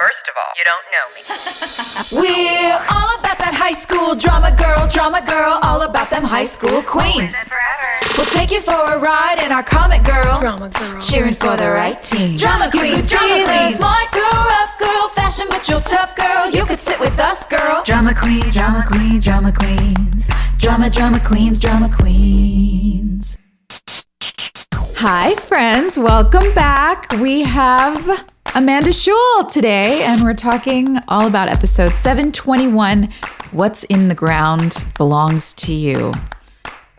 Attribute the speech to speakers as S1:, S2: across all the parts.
S1: First of all, you don't know me.
S2: We're all about that high school drama girl, all about them high school queens. We'll take you for a ride in our comic girl, cheering for the right team. Drama queens, smart girl, rough girl, fashion but you're tough girl. You could sit with us, girl. Drama queens, drama queens, drama queens, drama queens, drama queens. Hi, friends. Welcome back. We have Amanda Schull today, and we're talking all about episode 721, What's in the Ground Belongs to You.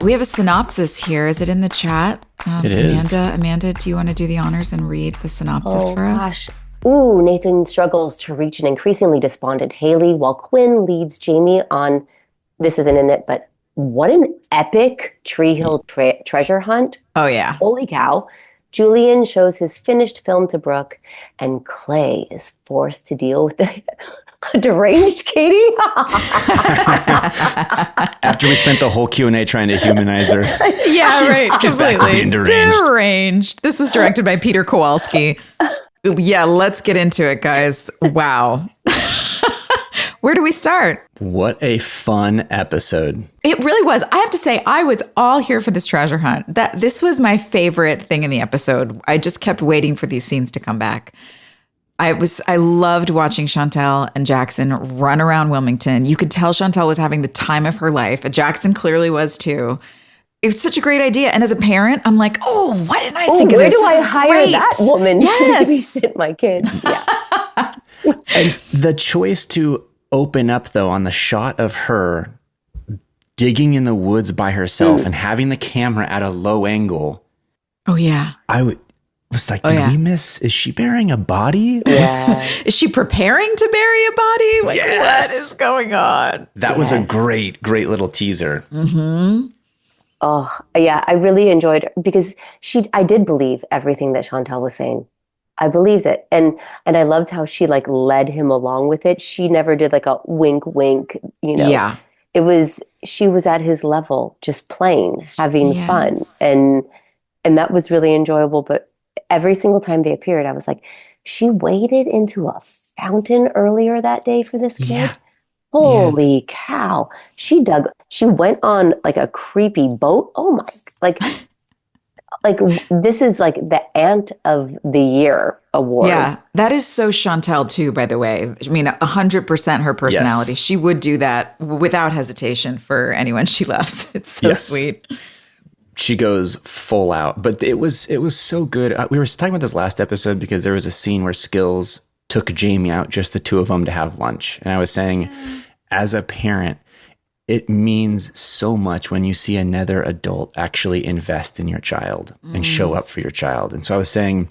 S2: We have a synopsis here. Is it in the chat?
S3: It is.
S2: Amanda, do you want to do the honors and read the synopsis for us?
S4: Gosh. Ooh, Nathan struggles to reach an increasingly despondent Haley while Quinn leads Jamie on, this isn't in it, but what an epic Tree Hill treasure hunt.
S2: Oh, yeah.
S4: Holy cow. Julian shows his finished film to Brooke, and Clay is forced to deal with a deranged Katie.
S3: After we spent the whole Q&A trying to humanize her.
S2: Yeah, right.
S3: She's back to being deranged.
S2: This was directed by Peter Kowalski. Yeah, let's get into it, guys. Wow. Where do we start?
S3: What a fun episode.
S2: It really was. I have to say, I was all here for this treasure hunt. This was my favorite thing in the episode. I just kept waiting for these scenes to come back. I loved watching Chantel and Jackson run around Wilmington. You could tell Chantel was having the time of her life. Jackson clearly was too. It was such a great idea. And as a parent, I'm like, oh, why didn't I think of this?
S4: Where do I hire that woman to
S2: Yes.
S4: babysit my kids? Yeah.
S3: And the choice to open up, though, on the shot of her digging in the woods by herself and having the camera at a low angle.
S2: Oh, yeah.
S3: Was like, did we miss? Is she burying a body?
S4: Yes.
S2: Is she preparing to bury a body? Like,
S3: Yes.
S2: what is going on?
S3: That was a great little teaser.
S2: Mm-hmm.
S4: Oh, yeah. I really enjoyed it because I did believe everything that Chantel was saying. I believed it. And I loved how she like led him along with it. She never did like a wink, wink, you know.
S2: Yeah.
S4: She was at his level, just playing, having fun. And that was really enjoyable. But every single time they appeared, I was like, she waded into a fountain earlier that day for this kid.
S3: Yeah.
S4: Holy cow. She went on like a creepy boat. Oh my, like this is like the Aunt of the Year award.
S2: Yeah, that is so Chantel too, by the way. I mean, 100% her personality.
S3: Yes.
S2: She would do that without hesitation for anyone she loves. It's so sweet.
S3: She goes full out, but it was so good. We were talking about this last episode because there was a scene where Skills took Jamie out, just the two of them, to have lunch. And I was saying, as a parent, it means so much when you see another adult actually invest in your child and show up for your child. And so I was saying,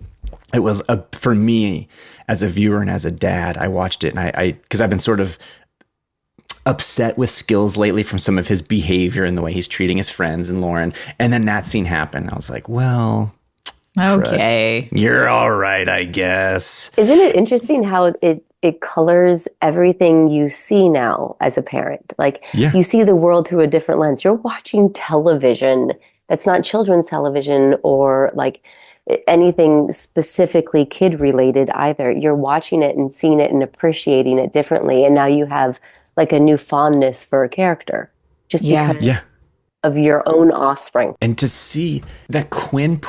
S3: it was for me as a viewer and as a dad, I watched it and because I've been sort of upset with Skills lately from some of his behavior and the way he's treating his friends and Lauren. And then that scene happened. I was like, well,
S2: Okay.
S3: you're all right, I guess.
S4: Isn't it interesting how it colors everything you see now as a parent? Like you see the world through a different lens. You're watching television that's not children's television or like anything specifically kid related either. You're watching it and seeing it and appreciating it differently. And now you have like a new fondness for a character just because of your own offspring.
S3: And to see that Quinn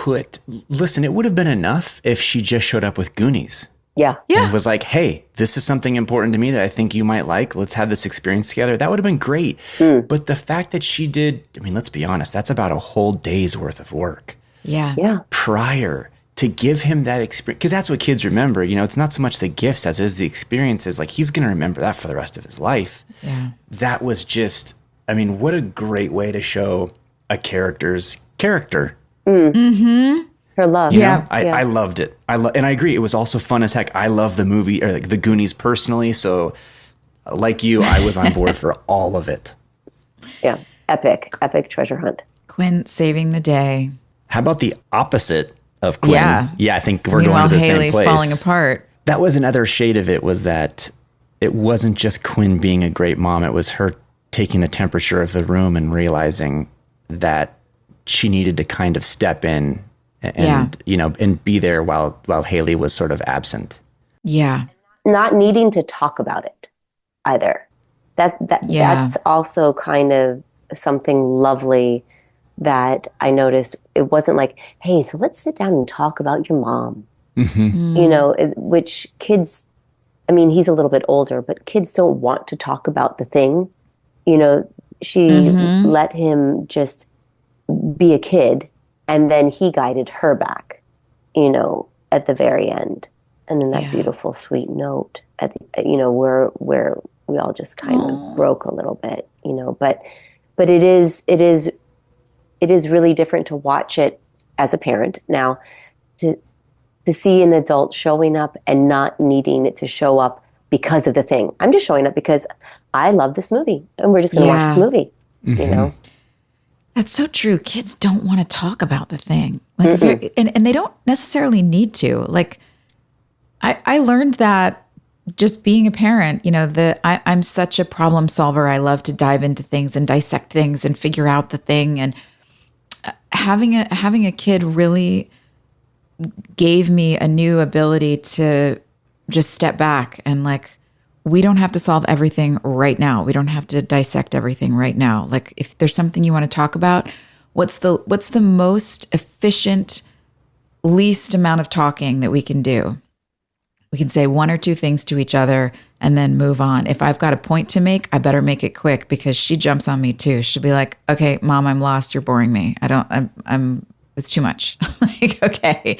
S3: listen, it would have been enough if she just showed up with Goonies.
S4: Yeah.
S3: And was like, hey, this is something important to me that I think you might like. Let's have this experience together. That would have been great. But the fact that she did, I mean, let's be honest, that's about a whole day's worth of work.
S2: Yeah.
S3: Prior to give him that experience, because that's what kids remember. You know, it's not so much the gifts as it is the experiences. Like, he's going to remember that for the rest of his life.
S2: Yeah.
S3: That was just, I mean, what a great way to show a character's character.
S2: Mm-hmm.
S4: Her love.
S3: You know, I loved it. And I agree. It was also fun as heck. I love the movie or like the Goonies personally. So like you, I was on board for all of it.
S4: Yeah. Epic treasure hunt.
S2: Quinn saving the day.
S3: How about the opposite of Quinn? Yeah, I think we're
S2: Meanwhile,
S3: going to the
S2: Haley
S3: same place.
S2: falling apart.
S3: That was another shade of it, was that it wasn't just Quinn being a great mom. It was her taking the temperature of the room and realizing that she needed to kind of step in and you know, and be there while Haley was sort of absent.
S2: Yeah.
S4: not needing to talk about it either. That's also kind of something lovely that I noticed. It wasn't like, hey, so let's sit down and talk about your mom. You know, which kids, I mean, he's a little bit older, but kids don't want to talk about the thing. You know, she let him just be a kid, and then he guided her back, you know, at the very end. And then that beautiful, sweet note at the, you know, where we all just kind of broke a little bit, you know, but it is really different to watch it as a parent now, to see an adult showing up and not needing it to show up because of the thing. I'm just showing up because I love this movie and we're just going to watch this movie, you know?
S5: That's so true. Kids don't want to talk about the thing. Like, and they don't necessarily need to. Like, I learned that just being a parent, you know, I'm such a problem solver. I love to dive into things and dissect things and figure out the thing. And having a kid really gave me a new ability to just step back and like, we don't have to solve everything right now. We don't have to dissect everything right now. Like if there's something you want to talk about, what's the most efficient, least amount of talking that we can do? We can say one or two things to each other and then move on. If I've got a point to make, I better make it quick because she jumps on me too. She'll be like, okay, Mom, I'm lost. You're boring me. It's too much. Like, okay.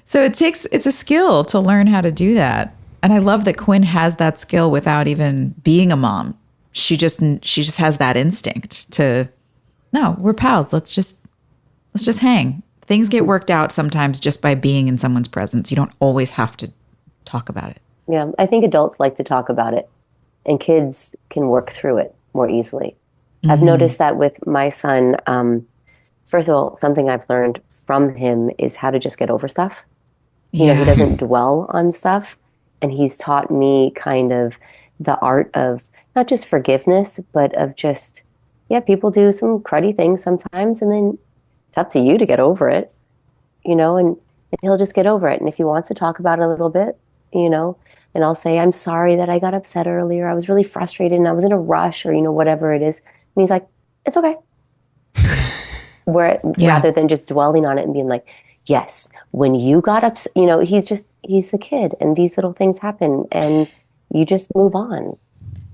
S5: So it's a skill to learn how to do that. And I love that Quinn has that skill without even being a mom. She just has that instinct to, no, we're pals. Let's just hang. Things get worked out sometimes just by being in someone's presence. You don't always have to talk about it.
S4: Yeah. I think adults like to talk about it and kids can work through it more easily. I've noticed that with my son. First of all, something I've learned from him is how to just get over stuff. You know, he doesn't dwell on stuff. And he's taught me kind of the art of not just forgiveness, but of just, people do some cruddy things sometimes. And then it's up to you to get over it, you know, and he'll just get over it. And if he wants to talk about it a little bit, you know, and I'll say, I'm sorry that I got upset earlier. I was really frustrated and I was in a rush or, you know, whatever it is. And he's like, it's okay. Rather than just dwelling on it and being like, yes, when you got upset, you know, he's a kid and these little things happen and you just move on.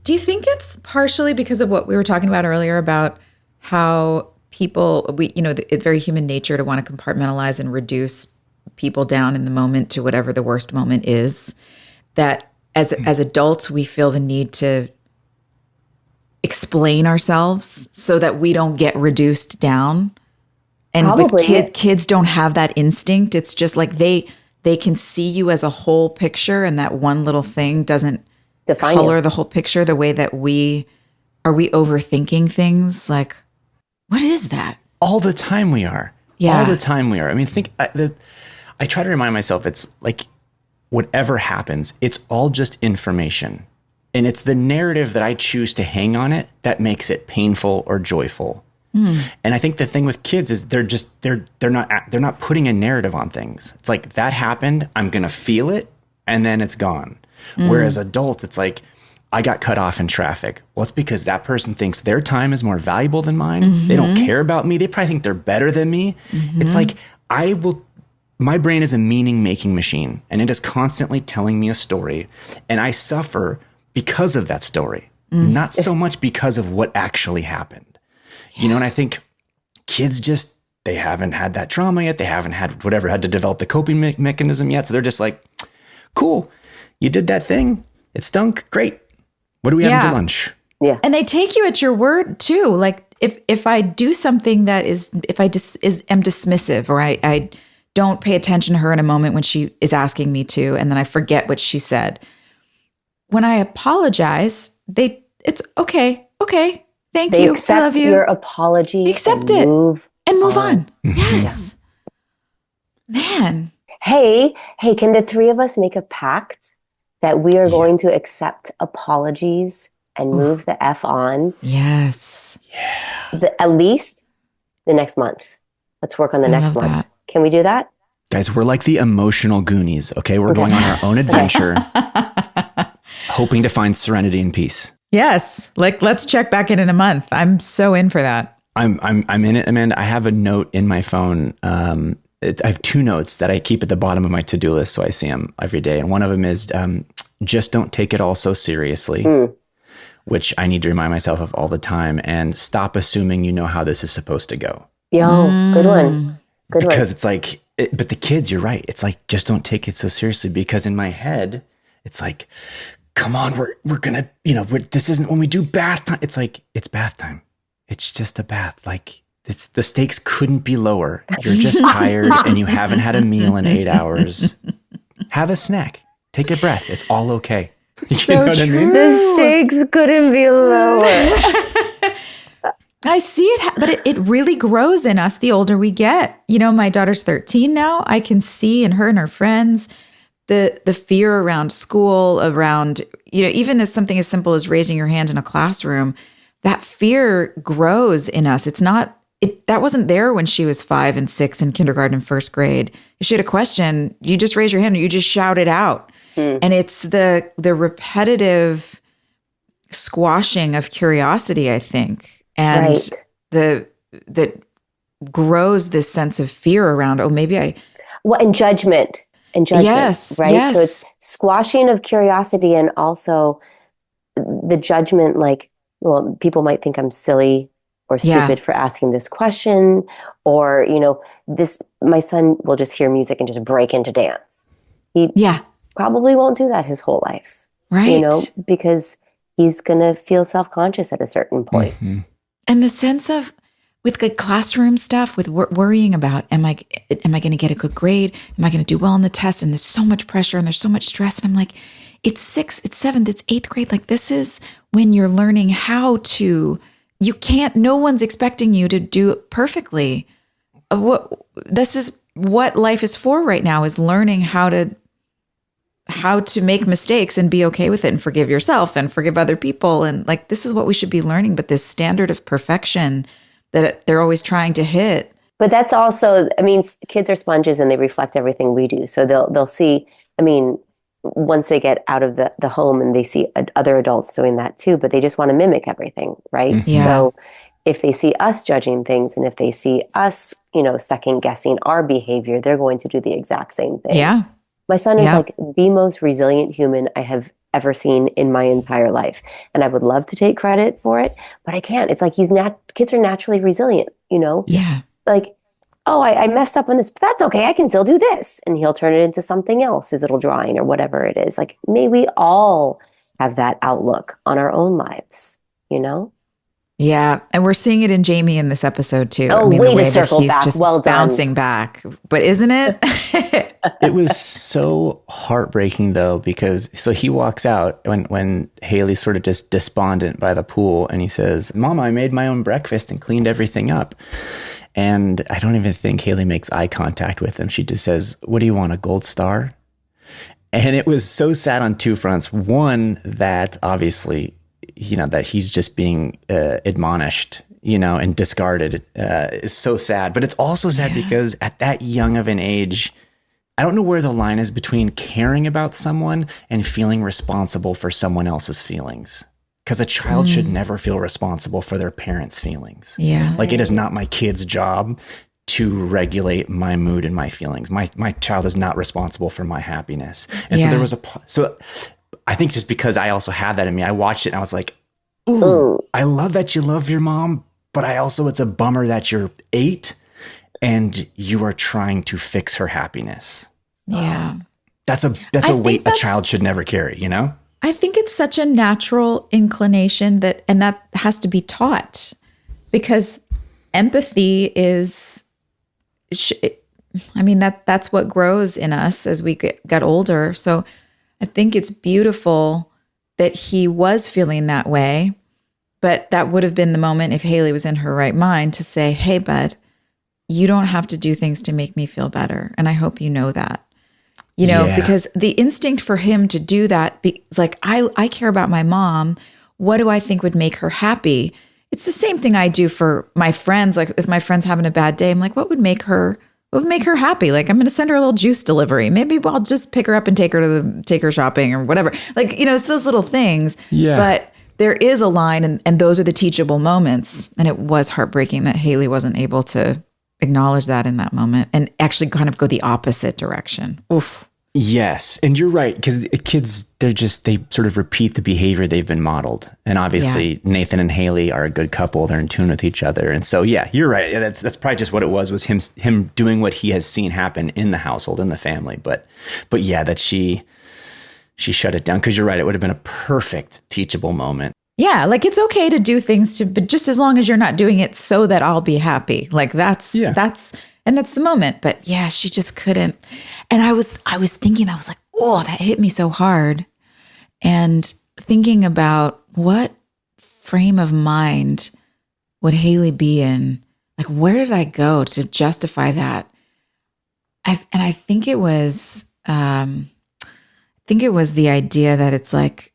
S5: Do you think it's partially because of what we were talking about earlier about how it's very human nature to want to compartmentalize and reduce people down in the moment to whatever the worst moment is, that as adults, we feel the need to explain ourselves so that we don't get reduced down. And
S4: Probably.
S5: With kids don't have that instinct. It's just like they can see you as a whole picture, and that one little thing doesn't color the whole picture the way that we overthinking things. Like, what is that?
S3: All the time we are. Yeah. All the time we are. I mean, I try to remind myself, it's like whatever happens, it's all just information. And it's the narrative that I choose to hang on it that makes it painful or joyful. And I think the thing with kids is they're not putting a narrative on things. It's like, that happened, I'm going to feel it, and then it's gone. Whereas adult, it's like, I got cut off in traffic. Well, it's because that person thinks their time is more valuable than mine. They don't care about me. They probably think they're better than me. It's like, my brain is a meaning-making machine, and it is constantly telling me a story, and I suffer because of that story, not so much because of what actually happened. You know, and I think kids they haven't had that trauma yet. They haven't had to develop the coping mechanism yet. So they're just like, cool, you did that thing. It stunk. Great. What are we having for lunch?
S4: Yeah.
S5: And they take you at your word too. Like if I do something that am dismissive, or I don't pay attention to her in a moment when she is asking me to, and then I forget what she said. When I apologize, it's okay. Thank you. I love you.
S4: Your apology.
S5: They accept it and move on. Yes. Yeah. Man.
S4: Hey, can the three of us make a pact that we are going to accept apologies and move the F on?
S5: Yes.
S3: Yeah.
S4: At least the next month. Let's work on the next month. Can we do that?
S3: Guys, we're like the emotional Goonies, okay? We're going on our own adventure. hoping to find serenity and peace.
S5: Yes. Like, let's check back in a month. I'm so in for that.
S3: I'm in it, Amanda. I have a note in my phone. I have 2 notes that I keep at the bottom of my to-do list, so I see them every day. And one of them is just don't take it all so seriously, which I need to remind myself of all the time, and stop assuming you know how this is supposed to go.
S4: Good one.
S3: Because it's like, but the kids, you're right. It's like, just don't take it so seriously, because in my head, it's like, come on, we're gonna, this isn't when we do bath time. It's like, it's bath time. It's just a bath. Like, the stakes couldn't be lower. You're just tired and you haven't had a meal in 8 hours. Have a snack. Take a breath. It's all okay. You know what I mean?
S4: The stakes couldn't be lower.
S5: I see it, but it really grows in us the older we get. My daughter's 13 now. I can see in her and her friends the fear around school, around, even as something as simple as raising your hand in a classroom, that fear grows in us. That wasn't there when she was 5 and 6 in kindergarten and first grade. If she had a question, you just raise your hand or you just shout it out. And it's the repetitive squashing of curiosity, I think. And that grows this sense of fear around,
S4: and judgment.
S5: Yes,
S4: right?
S5: yes.
S4: So it's squashing of curiosity, and also the judgment, like, well, people might think I'm silly or stupid for asking this question, or, my son will just hear music and just break into dance. He probably won't do that his whole life.
S5: Right.
S4: Because he's going to feel self-conscious at a certain point.
S3: Mm-hmm.
S5: And the sense of, with the classroom stuff, with worrying about, am I going to get a good grade? Am I going to do well on the test? And there's so much pressure and there's so much stress. And I'm like, it's 6th, it's 7th, it's 8th grade. Like, this is when you're learning how to, no one's expecting you to do it perfectly. This is what life is for right now, is learning how to make mistakes and be okay with it and forgive yourself and forgive other people. And like, this is what we should be learning. But this standard of perfection that they're always trying to hit.
S4: But that's also, kids are sponges and they reflect everything we do. So they'll see, once they get out of the home and they see other adults doing that too, but they just want to mimic everything, right?
S3: Mm-hmm.
S5: Yeah.
S4: So if they see us judging things and if they see us, second guessing our behavior, they're going to do the exact same thing.
S5: Yeah.
S4: My son is like the most resilient human I have ever seen in my entire life. And I would love to take credit for it, but I can't. It's like kids are naturally resilient,
S5: Yeah.
S4: Like, oh, I messed up on this, but that's okay. I can still do this. And he'll turn it into something else, his little drawing or whatever it is. Like, may we all have that outlook on our own lives,
S5: Yeah. And we're seeing it in Jamie in this episode too.
S4: Oh,
S5: the
S4: way
S5: way
S4: to circle
S5: that he's
S4: back.
S5: just
S4: Well done.
S5: bouncing back. But isn't it?
S3: It was so heartbreaking though, because so he walks out when Haley's sort of just despondent by the pool, and he says, "Mama, I made my own breakfast and cleaned everything up." And I don't even think Haley makes eye contact with him. She just says, "What do you want, a gold star?" And it was so sad on 2 fronts. One, that obviously, that he's just being admonished, and discarded is so sad. But it's also sad because at that young of an age, I don't know where the line is between caring about someone and feeling responsible for someone else's feelings. Because a child should never feel responsible for their parents' feelings.
S5: Yeah.
S3: Like, it is not my kid's job to regulate my mood and my feelings. My child is not responsible for my happiness. And so there was so I think just because I also have that in me, I watched it and I was like, ooh, I love that you love your mom, but it's a bummer that you're 8 and you are trying to fix her happiness.
S5: Yeah.
S3: That's a weight a child should never carry,
S5: I think it's such a natural inclination that has to be taught, because empathy is, that's what grows in us as we get older. So I think it's beautiful that he was feeling that way, but that would have been the moment if Haley was in her right mind to say, "Hey, bud, you don't have to do things to make me feel better. And I hope you know that." Because the instinct for him to do that is like, I care about my mom. What do I think would make her happy? It's the same thing I do for my friends. Like, if my friend's having a bad day, I'm like, what would make her what would make her happy? Like, I'm going to send her a little juice delivery. Maybe I'll just pick her up and take her shopping or whatever. Like, it's those little things.
S3: Yeah.
S5: But there is a line, and those are the teachable moments. And it was heartbreaking that Haley wasn't able to acknowledge that in that moment and actually kind of go the opposite direction. Oof.
S3: Yes. And you're right. Because kids, they sort of repeat the behavior they've been modeled. And obviously Nathan and Haley are a good couple. They're in tune with each other. And so, yeah, you're right. That's probably just what it was him doing what he has seen happen in the household, in the family. But yeah, that she shut it down. Because you're right. It would have been a perfect teachable moment.
S5: Yeah, like it's okay to do things but just as long as you're not doing it so that I'll be happy. Like that's the moment. But yeah, she just couldn't. And I was thinking, I was like, oh, that hit me so hard. And thinking about what frame of mind would Haley be in? Like, where did I go to justify that? I think it was the idea that it's like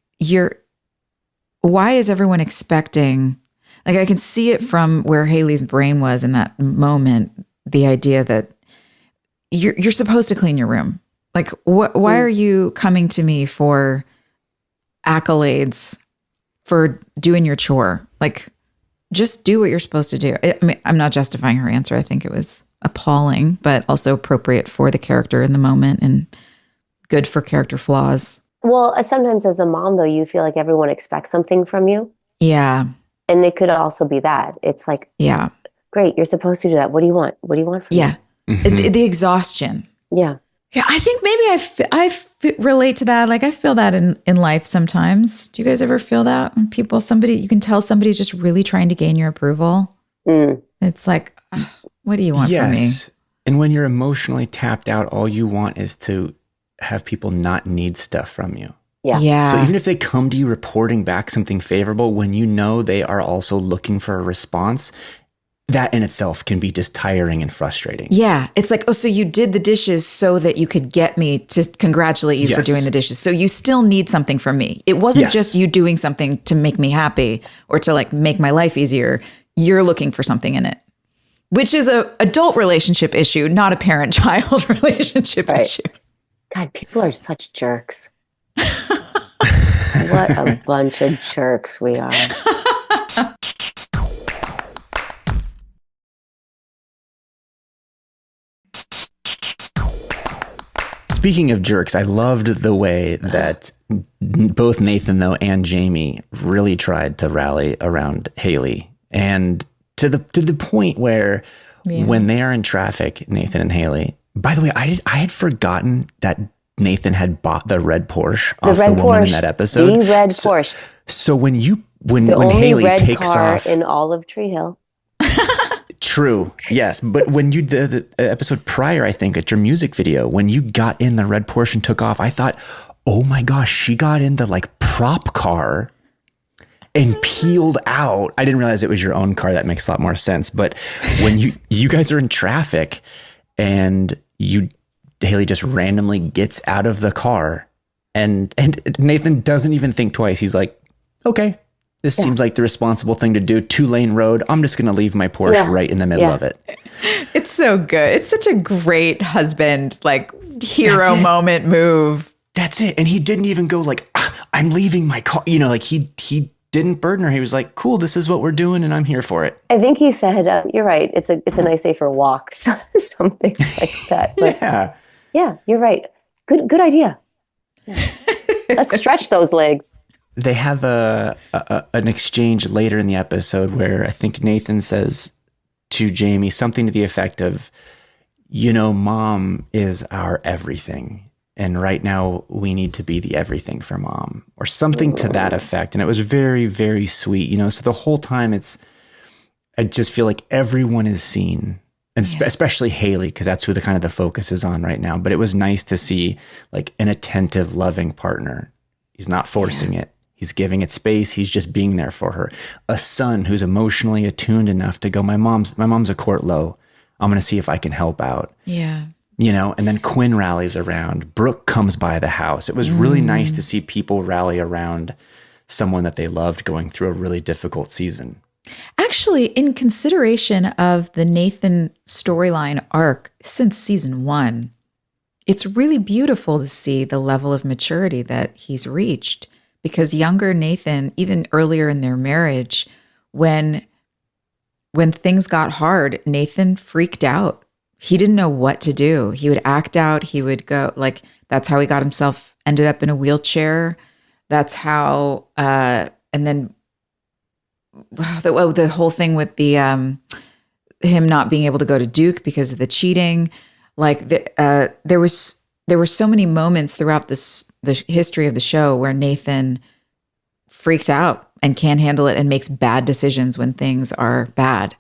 S5: why is everyone expecting, like I can see it from where Haley's brain was in that moment, the idea that you're supposed to clean your room. Like, why are you coming to me for accolades for doing your chore? Like, just do what you're supposed to do. I mean, I'm not justifying her answer. I think it was appalling, but also appropriate for the character in the moment and good for character flaws.
S4: Well, sometimes as a mom, though, you feel like everyone expects something from you.
S5: Yeah.
S4: And it could also be that. It's like,
S5: yeah,
S4: great, you're supposed to do that. What do you want? What do you want from me?
S5: Yeah. Mm-hmm. The exhaustion.
S4: Yeah.
S5: Yeah, I think maybe I relate to that. Like I feel that in life sometimes. Do you guys ever feel that when you can tell somebody's just really trying to gain your approval? It's like, what do you want from me?
S3: And when you're emotionally tapped out, all you want is to have people not need stuff from you.
S4: Yeah.
S3: So even if they come to you reporting back something favorable, when you know they are also looking for a response, that in itself can be just tiring and frustrating.
S5: Yeah. It's like, oh, so you did the dishes so that you could get me to congratulate you for doing the dishes. So you still need something from me. It wasn't just you doing something to make me happy or to like make my life easier. You're looking for something in it, which is a adult relationship issue, not a parent-child relationship issue.
S4: God, people are such jerks. What a bunch of jerks we are.
S3: Speaking of jerks, I loved the way that both Nathan, though, and Jamie really tried to rally around Haley. And to the point where when they are in traffic, Nathan and Haley, by the way, I had forgotten that Nathan had bought the red Porsche off the woman in that episode.
S4: The red Porsche.
S3: So when Haley
S4: red
S3: takes
S4: car
S3: off
S4: in all of Tree Hill.
S3: True. Yes. But when you did the episode prior, I think at your music video, when you got in the red Porsche and took off, I thought, oh my gosh, she got in the like prop car and peeled out. I didn't realize it was your own car. That makes a lot more sense. But when you guys are in traffic and Haley just randomly gets out of the car and Nathan doesn't even think twice. He's like, okay, this seems like the responsible thing to do. 2-lane road. I'm just going to leave my Porsche right in the middle of it.
S5: It's so good. It's such a great husband, like hero moment move.
S3: That's it. And he didn't even go like, I'm leaving my car. Like he didn't burden her. He was like, cool, this is what we're doing and I'm here for it.
S4: I think he said, you're right. It's a nice day for a walk. Something like that. But yeah, you're right. Good idea. Yeah. Let's stretch those legs.
S3: They have an exchange later in the episode where I think Nathan says to Jamie something to the effect of, Mom is our everything. And right now we need to be the everything for Mom, or something to that effect. And it was very, very sweet, So the whole time I just feel like everyone is seen, and especially Haley, because that's who the focus is on right now. But it was nice to see like an attentive, loving partner. He's not forcing it. He's giving it space. He's just being there for her. A son who's emotionally attuned enough to go, my mom's a court low. I'm going to see if I can help out.
S5: Yeah.
S3: And then Quinn rallies around. Brooke comes by the house. It was really nice to see people rally around someone that they loved going through a really difficult season.
S5: Actually, in consideration of the Nathan storyline arc since season 1, it's really beautiful to see the level of maturity that he's reached, because younger Nathan, even earlier in their marriage, when things got hard, Nathan freaked out. He didn't know what to do. He would act out. He would go, like, that's how he got himself, ended up in a wheelchair. That's how, and then the whole thing with the him not being able to go to Duke because of the cheating. Like there were so many moments throughout the history of the show where Nathan freaks out and can't handle it and makes bad decisions when things are bad.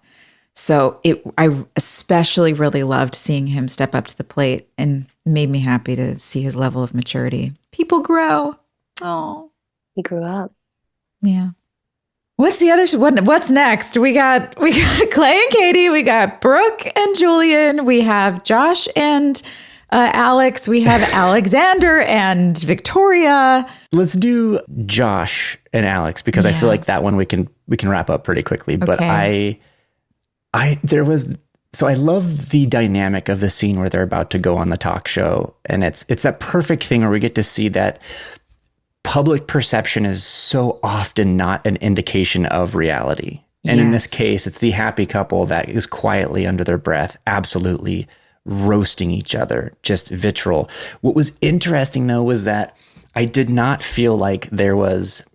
S5: So I especially really loved seeing him step up to the plate, and made me happy to see his level of maturity. People grow. Oh,
S4: he grew up.
S5: Yeah. What's the other? What's next? We got Clay and Katie. We got Brooke and Julian. We have Josh and Alex. We have Alexander and Victoria.
S3: Let's do Josh and Alex, because I feel like that one we can wrap up pretty quickly. But
S5: Okay.
S3: I love the dynamic of the scene where they're about to go on the talk show, and it's that perfect thing where we get to see that public perception is so often not an indication of reality. And in this case, it's the happy couple that is quietly under their breath, absolutely roasting each other, just vitriol. What was interesting, though, was that I did not feel like there was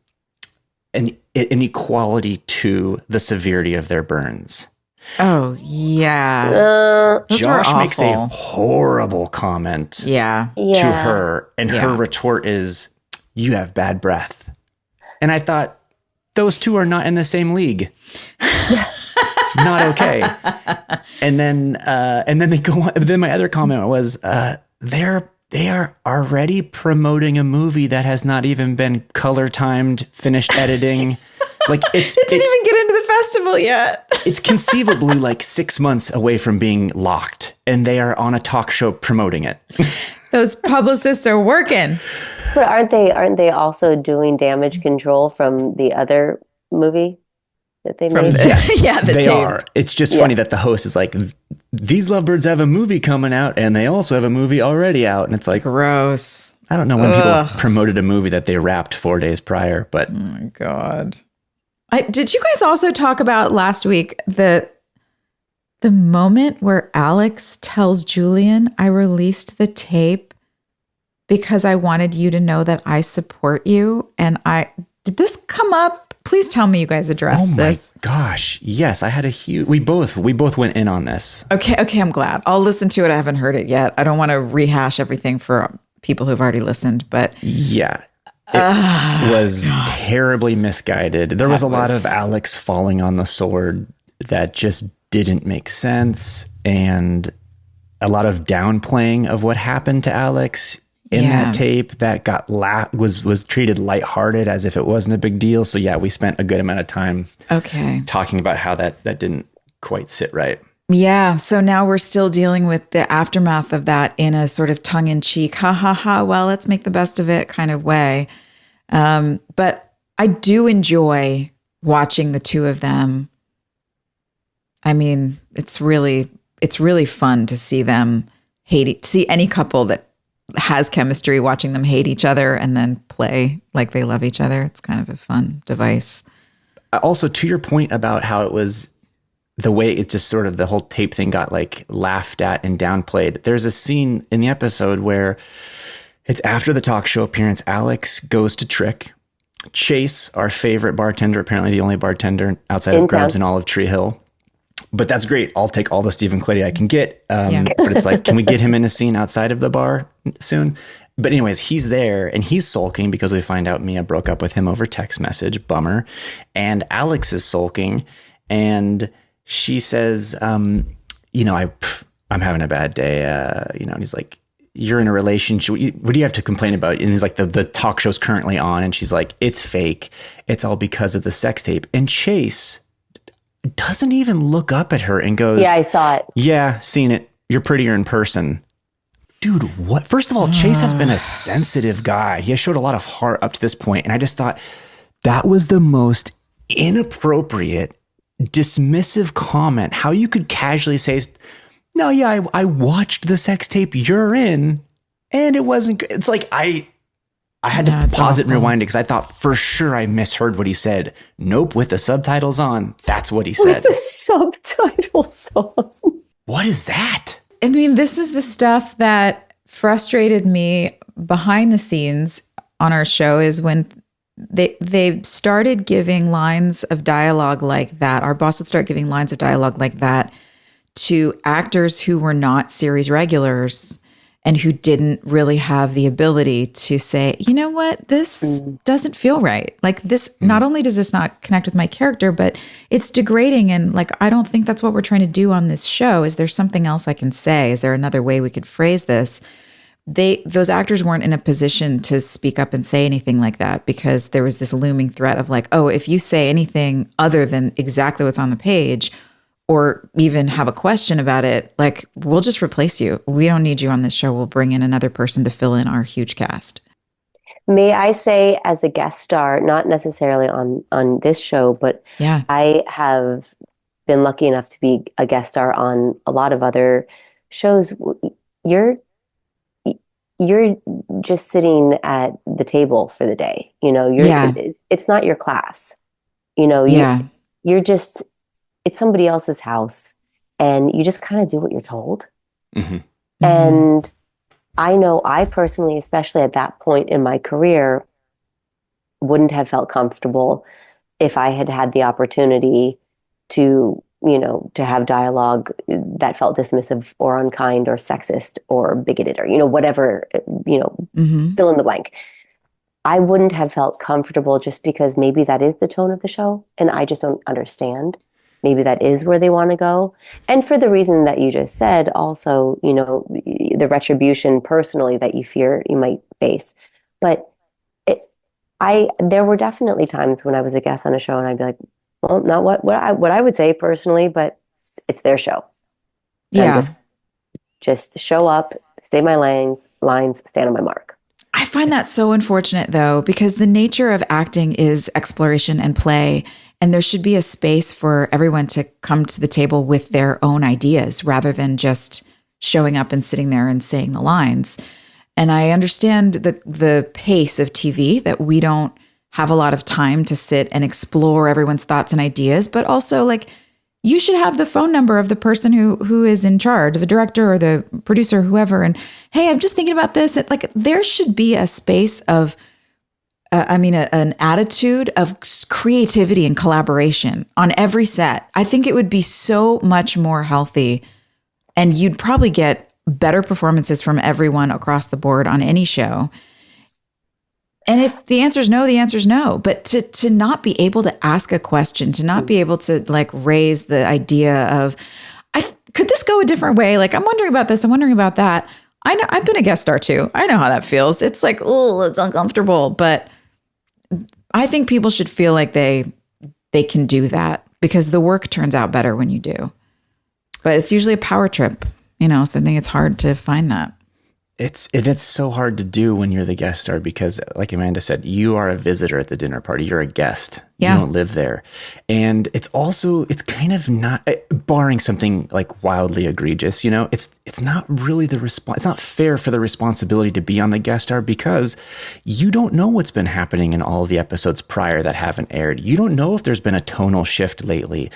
S3: an equality to the severity of their burns.
S5: Oh, yeah.
S3: Josh makes a horrible comment to her, and her retort is, "You have bad breath." And I thought, those two are not in the same league. Not okay. And then they go on. Then my other comment was, they are already promoting a movie that has not even been color timed, finished editing. Like it
S5: didn't even get into the festival yet.
S3: It's conceivably like 6 months away from being locked, and they are on a talk show promoting it.
S5: Those publicists are working.
S4: But aren't they also doing damage control from the other movie that they made?
S3: Yes,
S5: the
S3: they
S5: tape.
S3: are. It's just funny that the host is like, these lovebirds have a movie coming out, and they also have a movie already out. And it's like,
S5: gross.
S3: I don't know when people promoted a movie that they wrapped 4 days prior, but.
S5: Oh my God. Did you guys also talk about last week the moment where Alex tells Julian, I released the tape because I wanted you to know that I support you? And did this come up? Please tell me you guys addressed this.
S3: Oh my gosh. Yes, I had a huge, we both went in on this.
S5: Okay, I'm glad. I'll listen to it. I haven't heard it yet. I don't want to rehash everything for people who've already listened, but
S3: yeah. It was terribly misguided. There was a lot of Alex falling on the sword that just didn't make sense, and a lot of downplaying of what happened to Alex in that tape that got was treated lighthearted as if it wasn't a big deal. So we spent a good amount of time talking about how that didn't quite sit right.
S5: Yeah. So now we're still dealing with the aftermath of that in a sort of tongue-in-cheek, ha ha ha, well, let's make the best of it kind of way. But I do enjoy watching the two of them. I mean, it's really fun to see them see any couple that has chemistry, watching them hate each other and then play like they love each other. It's kind of a fun device.
S3: Also, to your point about how it was the way it just sort of the whole tape thing got like laughed at and downplayed. There's a scene in the episode where it's after the talk show appearance. Alex goes to trick. Chase, our favorite bartender, apparently the only bartender outside of Grubs and Olive Tree Hill. But that's great. I'll take all the Stephen Clady I can get. But it's like, can we get him in a scene outside of the bar soon? But anyways, he's there and he's sulking because we find out Mia broke up with him over text message. Bummer. And Alex is sulking and she says, I'm having a bad day. And he's like, you're in a relationship. What do you have to complain about? And he's like, the talk show's currently on. And she's like, it's fake. It's all because of the sex tape. And Chase doesn't even look up at her and goes, yeah,
S4: I saw it.
S3: Yeah, seen it. You're prettier in person. Dude, what? First of all, Chase has been a sensitive guy. He has showed a lot of heart up to this point. And I just thought that was the most inappropriate, dismissive comment, how you could casually say, no, yeah, I watched the sex tape you're in and it wasn't good. It's like, I had to pause it and rewind it because I thought for sure I misheard what he said. Nope, with the subtitles on, that's what he said.
S4: With the subtitles on.
S3: What is that?
S5: I mean, this is the stuff that frustrated me behind the scenes on our show is when they started giving lines of dialogue like that. Our boss would start giving lines of dialogue like that to actors who were not series regulars and who didn't really have the ability to say, you know what, this doesn't feel right. Like this, not only does this not connect with my character, but it's degrading. And like, I don't think that's what we're trying to do on this show. Is there something else I can say? Is there another way we could phrase this? Those actors weren't in a position to speak up and say anything like that because there was this looming threat of like, oh, if you say anything other than exactly what's on the page or even have a question about it, like we'll just replace you. We don't need you on this show. We'll bring in another person to fill in our huge cast.
S4: May I say, as a guest star, not necessarily on this show, but
S5: yeah,
S4: I have been lucky enough to be a guest star on a lot of other shows. You're just sitting at the table for the day. You know, it's not your class. You know, you're just, it's somebody else's house and you just kind of do what you're told.
S3: Mm-hmm.
S4: And I know I personally, especially at that point in my career, wouldn't have felt comfortable if I had had the opportunity to, you know, to have dialogue that felt dismissive or unkind or sexist or bigoted or, you know, whatever, you know, fill in the blank. I wouldn't have felt comfortable just because maybe that is the tone of the show and I just don't understand. Maybe that is where they want to go. And for the reason that you just said, also, you know, the retribution personally that you fear you might face. But there were definitely times when I was a guest on a show and I'd be like, well, not what I would say personally, but it's their show.
S5: Yeah.
S4: Just show up, say my lines, stand on my mark.
S5: I find that so unfortunate though, because the nature of acting is exploration and play. And there should be a space for everyone to come to the table with their own ideas rather than just showing up and sitting there and saying the lines. And I understand the pace of TV, that we don't have a lot of time to sit and explore everyone's thoughts and ideas, but also like you should have the phone number of the person who is in charge, the director or the producer, whoever. And hey, I'm just thinking about this. Like there should be a space of an attitude of creativity and collaboration on every set. I think it would be so much more healthy and you'd probably get better performances from everyone across the board on any show. And if the answer is no, the answer is no. But to not be able to ask a question, to not be able to like raise the idea of, could this go a different way? Like, I'm wondering about this. I'm wondering about that. I know I've been a guest star too. I know how that feels. It's like, oh, it's uncomfortable. But I think people should feel like they can do that because the work turns out better when you do. But it's usually a power trip, you know, so I think it's hard to find that.
S3: It's so hard to do when you're the guest star because, like Amanda said, you are a visitor at the dinner party. You're a guest. Yeah. You don't live there. And it's kind of not, barring something like wildly egregious, you know, it's not really it's not fair for the responsibility to be on the guest star because you don't know what's been happening in all of the episodes prior that haven't aired. You don't know if there's been a tonal shift lately.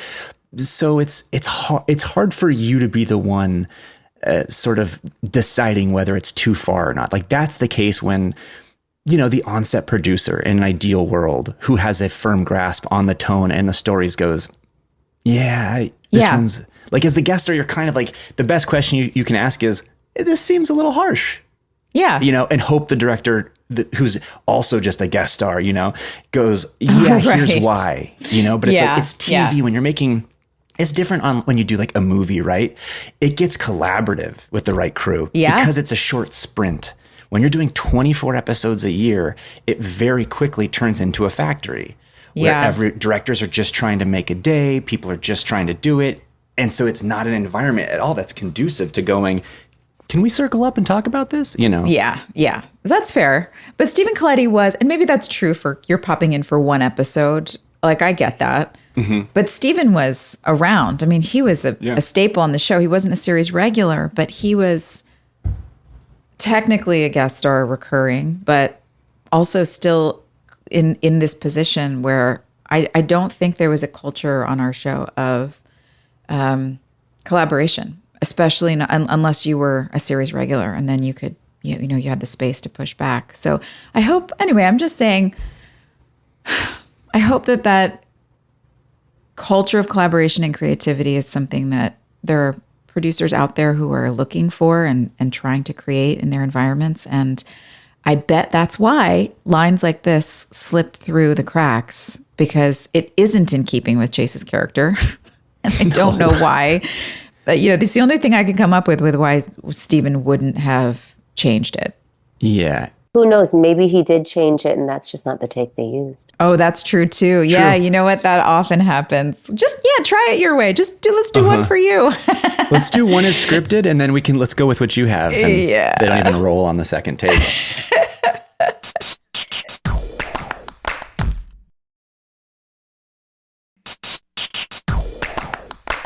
S3: So it's hard for you to be the one sort of deciding whether it's too far or not. Like that's the case when, you know, the on-set producer in an ideal world who has a firm grasp on the tone and the stories goes, this one's like, as the guest star, you're kind of like, the best question you can ask is, this seems a little harsh.
S5: Yeah.
S3: You know, and hope the director who's also just a guest star, you know, goes, here's why, you know, but it's like, it's TV when you're making, it's different on when you do like a movie, right? It gets collaborative with the right crew because it's a short sprint. When you're doing 24 episodes a year, it very quickly turns into a factory where every directors are just trying to make a day. People are just trying to do it. And so it's not an environment at all that's conducive to going, can we circle up and talk about this? You know?
S5: Yeah. That's fair. But Stephen Colletti was, and maybe that's true for you're popping in for one episode. Like I get that. But Stephen was around. I mean, he was a staple on the show. He wasn't a series regular, but he was technically a guest star recurring, but also still in this position where I don't think there was a culture on our show of collaboration, especially unless you were a series regular, and then you could, you had the space to push back. So I hope, anyway, I'm just saying, I hope that culture of collaboration and creativity is something that there are producers out there who are looking for and trying to create in their environments. And I bet that's why lines like this slipped through the cracks, because it isn't in keeping with Chase's character. And I don't know why. But, this is the only thing I could come up with why Stephen wouldn't have changed it.
S3: Yeah.
S4: Who knows? Maybe he did change it, and that's just not the take they used.
S5: Oh, that's true too. Yeah, you know what? That often happens. Just try it your way. Let's do one for you.
S3: Let's do one as scripted, and then let's go with what you have. And they don't even roll on the second take.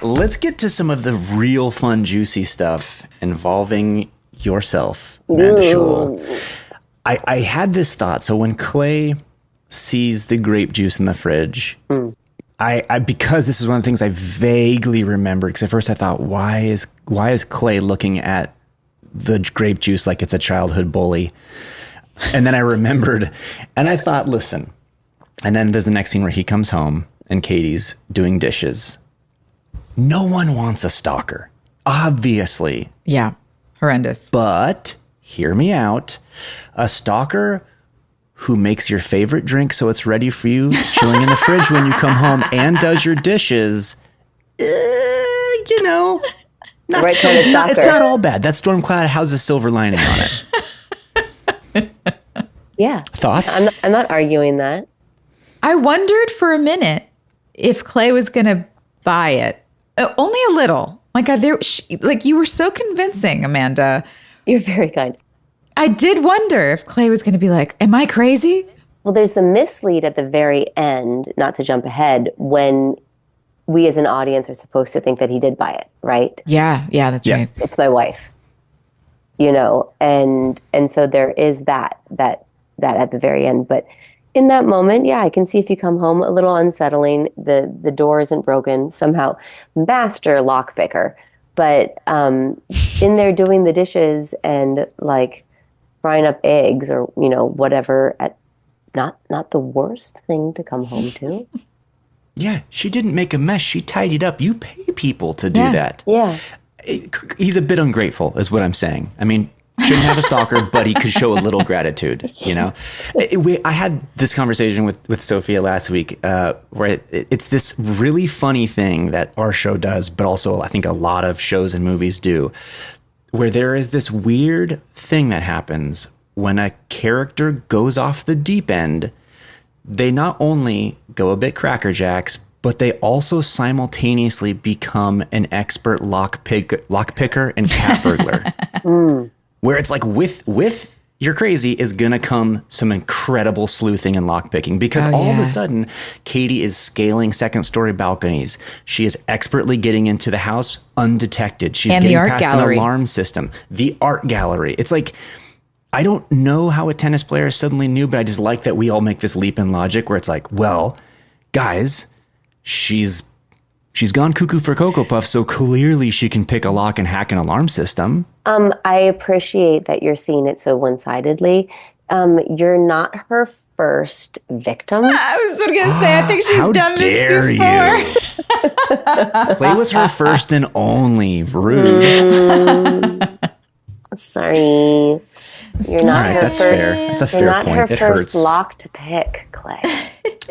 S3: Let's get to some of the real fun, juicy stuff involving yourself, Amanda Schull. I had this thought. So when Clay sees the grape juice in the fridge, I because this is one of the things I vaguely remembered, because at first I thought, why is Clay looking at the grape juice like it's a childhood bully? And then I remembered, and I thought, listen. And then there's the next scene where he comes home and Katie's doing dishes. No one wants a stalker, obviously.
S5: Yeah, horrendous.
S3: But hear me out. A stalker who makes your favorite drink so it's ready for you, chilling in the fridge when you come home, and does your dishes, it's not all bad. That storm cloud has a silver lining on it.
S4: Yeah.
S3: Thoughts?
S4: I'm not arguing that.
S5: I wondered for a minute if Clay was going to buy it. Only a little. You were so convincing, Amanda.
S4: You're very kind.
S5: I did wonder if Clay was going to be like, am I crazy?
S4: Well, there's the mislead at the very end, not to jump ahead, when we as an audience are supposed to think that he did buy it, right?
S5: Yeah, that's right.
S4: It's my wife, and so there is that at the very end. But in that moment, I can see if you come home a little unsettling, the door isn't broken, somehow master lockpicker, but in there doing the dishes and frying up eggs or whatever, not the worst thing to come home to.
S3: Yeah, she didn't make a mess. She tidied up. You pay people to do that.
S4: Yeah.
S3: He's a bit ungrateful, is what I'm saying. I mean, shouldn't have a stalker, but he could show a little gratitude, I had this conversation with Sophia last week where it's this really funny thing that our show does, but also I think a lot of shows and movies do, where there is this weird thing that happens when a character goes off the deep end. They not only go a bit crackerjacks, but they also simultaneously become an expert lockpicker and cat burglar. Where it's with You're Crazy is going to come some incredible sleuthing and lockpicking, because all of a sudden, Katie is scaling second-story balconies. She is expertly getting into the house undetected. She's getting past an alarm system. The art gallery. It's like, I don't know how a tennis player suddenly knew, but I just like that we all make this leap in logic where it's like, well, guys, she's gone cuckoo for Cocoa Puffs, so clearly she can pick a lock and hack an alarm system.
S4: I appreciate that you're seeing it so one-sidedly. You're not her first victim.
S5: I was going to say, I think she's done this before.
S3: Clay was her first and only. Rude.
S4: Sorry. You're not her
S3: that's
S4: first.
S3: Fair. That's a fair point.
S4: Not her
S3: it
S4: first
S3: hurts.
S4: lock to pick, Clay.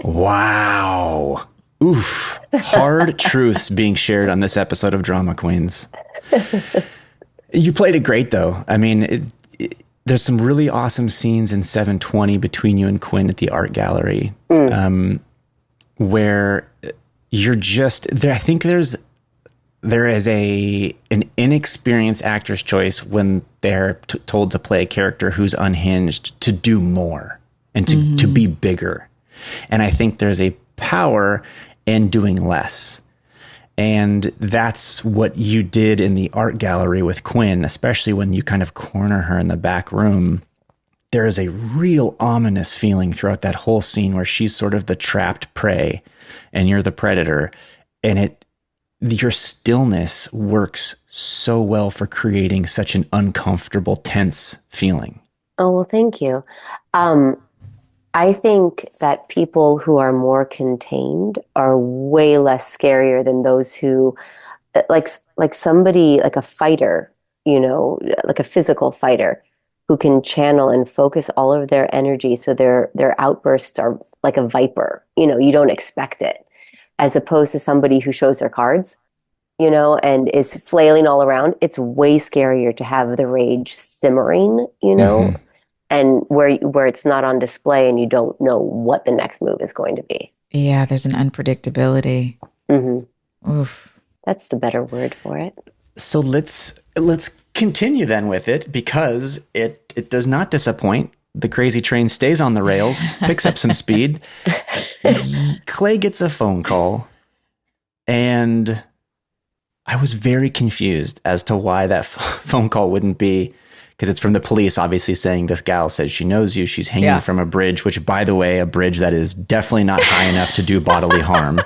S3: Wow. Oof. Hard truths being shared on this episode of Drama Queens. You played it great, though. I mean, there's some really awesome scenes in 720 between you and Quinn at the art gallery, where you're just there. I think there is an inexperienced actor's choice when they're told to play a character who's unhinged to do more and to be bigger. And I think there's a power and doing less. And that's what you did in the art gallery with Quinn, especially when you kind of corner her in the back room. There is a real ominous feeling throughout that whole scene where she's sort of the trapped prey and you're the predator. And your stillness works so well for creating such an uncomfortable, tense feeling. Oh,
S4: well, thank you. I think that people who are more contained are way less scarier than those who, like somebody, like a fighter, like a physical fighter who can channel and focus all of their energy. So their outbursts are like a viper, you don't expect it, as opposed to somebody who shows their cards, and is flailing all around. It's way scarier to have the rage simmering, mm-hmm. and where it's not on display and you don't know what the next move is going to be.
S5: Yeah, there's an unpredictability.
S4: Mm-hmm.
S5: Oof.
S4: That's the better word for it.
S3: So let's continue then with it, because it does not disappoint. The crazy train stays on the rails, picks up some speed. Clay gets a phone call, and I was very confused as to why that phone call wouldn't be, because it's from the police, obviously saying this gal says she knows you. She's hanging from a bridge, which, by the way, a bridge that is definitely not high enough to do bodily harm.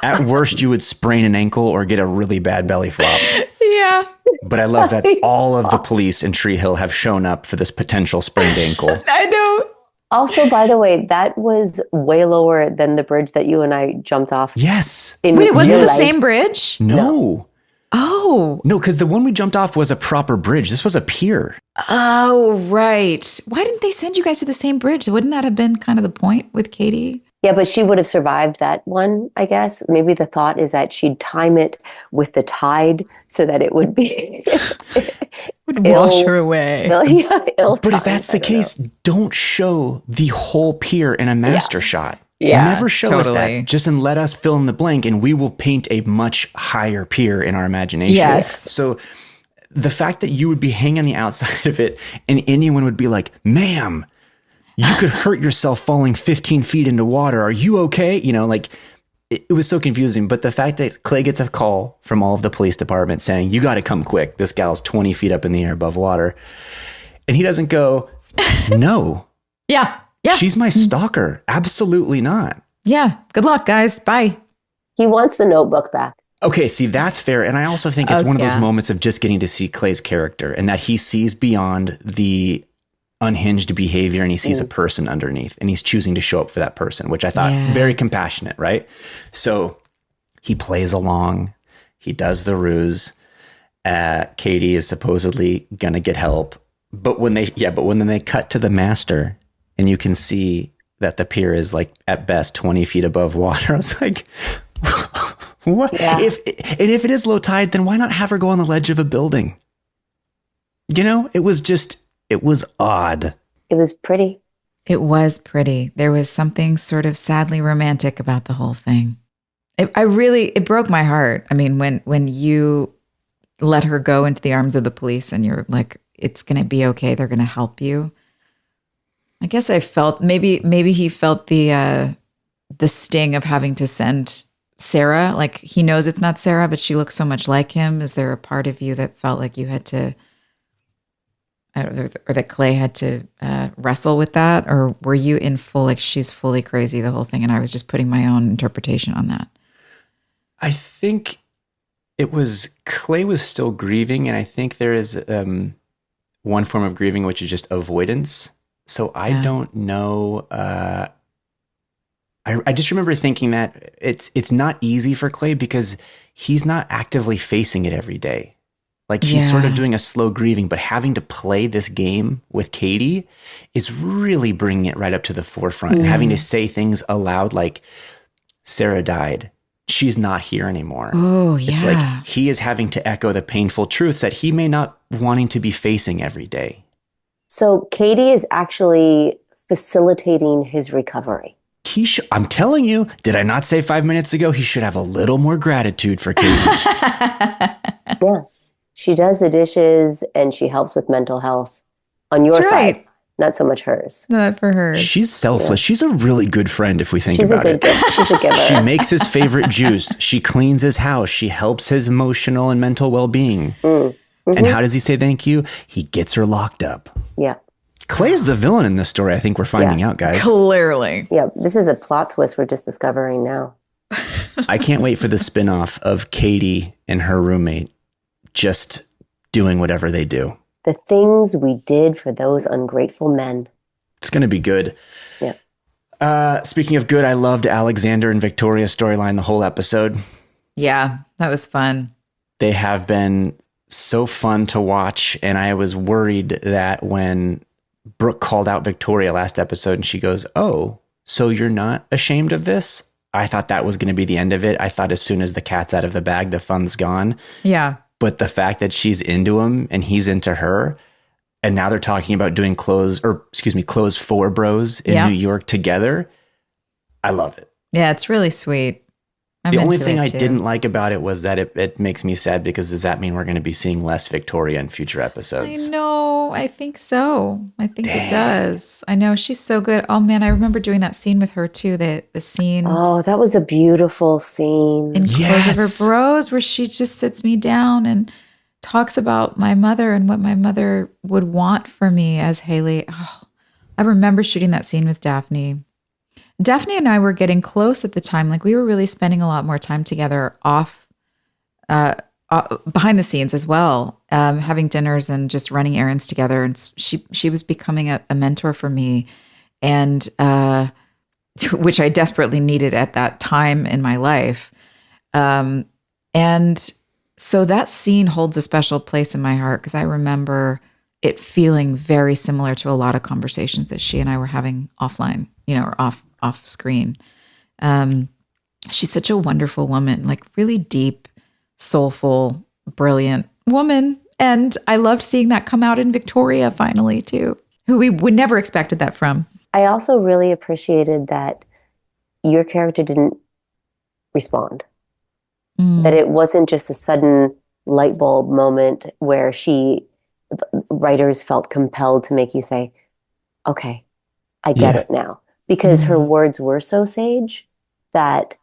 S3: At worst, you would sprain an ankle or get a really bad belly flop.
S5: Yeah.
S3: But I love that all of the police in Tree Hill have shown up for this potential sprained ankle.
S5: I know.
S4: Also, by the way, that was way lower than the bridge that you and I jumped off.
S3: Yes.
S5: Wait, it wasn't the same bridge?
S3: No.
S5: Oh.
S3: No, because the one we jumped off was a proper bridge. This was a pier.
S5: Oh, right. Why didn't they send you guys to the same bridge? Wouldn't that have been kind of the point with Katie?
S4: Yeah, but she would have survived that one, I guess. Maybe the thought is that she'd time it with the tide so that it would be...
S5: would wash her away.
S3: But if that's the case, don't show the whole pier in a master shot.
S5: Yeah,
S3: never show us that. Just let us fill in the blank, and we will paint a much higher pier in our imagination.
S5: Yes.
S3: So the fact that you would be hanging on the outside of it and anyone would be like, ma'am, you could hurt yourself falling 15 feet into water. Are you okay? It was so confusing. But the fact that Clay gets a call from all of the police department saying, you got to come quick. This gal's 20 feet up in the air above water. And he doesn't go, no.
S5: Yeah.
S3: She's my stalker. Absolutely not.
S5: Yeah. Good luck, guys. Bye.
S4: He wants the notebook back.
S3: Okay, see, that's fair. And I also think it's one of those moments of just getting to see Clay's character and that he sees beyond the unhinged behavior and he sees a person underneath and he's choosing to show up for that person, which I thought very compassionate, right? So he plays along. He does the ruse. Katie is supposedly going to get help. But when they cut to the master and you can see that the pier is like at best 20 feet above water, I was like, what? Yeah. If it is low tide, then why not have her go on the ledge of a building? It was odd.
S4: It was pretty.
S5: It was pretty. There was something sort of sadly romantic about the whole thing. It broke my heart. I mean, when you let her go into the arms of the police and you're like, it's going to be okay. They're going to help you. I guess I felt maybe he felt the sting of having to send Sarah. Like he knows it's not Sarah, but she looks so much like him. Is there a part of you that felt like you had to, or that Clay had to wrestle with that? Or were you in full, like she's fully crazy, the whole thing, and I was just putting my own interpretation on that?
S3: I think it was Clay was still grieving, and I think there is one form of grieving, which is just avoidance. So I don't know. I just remember thinking that it's not easy for Clay because he's not actively facing it every day. Like he's sort of doing a slow grieving, but having to play this game with Katie is really bringing it right up to the forefront and having to say things aloud like, Sarah died. She's not here anymore.
S5: Oh, yeah.
S3: It's like he is having to echo the painful truths that he may not wanting to be facing every day.
S4: So Katie is actually facilitating his recovery.
S3: I'm telling you, did I not say 5 minutes ago, he should have a little more gratitude for Katie.
S4: Yeah. She does the dishes and she helps with mental health on your side. not so much hers.
S5: Not for her.
S3: She's selfless. Yeah. She's a really good friend if we think
S4: She's
S3: about it.
S4: She's a giver.
S3: She makes his favorite juice. She cleans his house. She helps his emotional and mental well-being. Mm-hmm. And how does he say thank you? He gets her locked up.
S4: Yeah.
S3: Clay's the villain in this story, I think we're finding out, guys.
S5: Clearly.
S4: Yeah, this is a plot twist we're just discovering now.
S3: I can't wait for the spinoff of Katie and her roommate just doing whatever they do.
S4: The things we did for those ungrateful men.
S3: It's going to be good.
S4: Yeah.
S3: Speaking of good, I loved Alexander and Victoria's storyline the whole episode.
S5: Yeah, that was fun.
S3: They have been so fun to watch. And I was worried that when Brooke called out Victoria last episode and she goes, "Oh, so you're not ashamed of this?" I thought that was going to be the end of it. I thought as soon as the cat's out of the bag, the fun's gone.
S5: Yeah.
S3: But the fact that she's into him and he's into her, and now they're talking about doing clothes for bros in New York together. I love it.
S5: Yeah, it's really sweet.
S3: The only thing I didn't like about it was that it makes me sad because does that mean we're going to be seeing less Victoria in future episodes?
S5: I know. I think so. I think it does. I know. She's so good. Oh, man. I remember doing that scene with her, too. The scene.
S4: Oh, that was a beautiful scene.
S5: In Clothes of Her Bros, where she just sits me down and talks about my mother and what my mother would want for me as Haley. Oh, I remember shooting that scene with Daphne. Daphne and I were getting close at the time. Like we were really spending a lot more time together behind the scenes as well, having dinners and just running errands together. And she was becoming a mentor for me, and which I desperately needed at that time in my life. And so that scene holds a special place in my heart because I remember it feeling very similar to a lot of conversations that she and I were having offline, or off screen. She's such a wonderful woman, like really deep, soulful, brilliant woman. And I loved seeing that come out in Victoria finally too, who we would never expected that from.
S4: I also really appreciated that your character didn't respond. That it wasn't just a sudden light bulb moment where writers felt compelled to make you say, okay, I get it now. Because her words were so sage that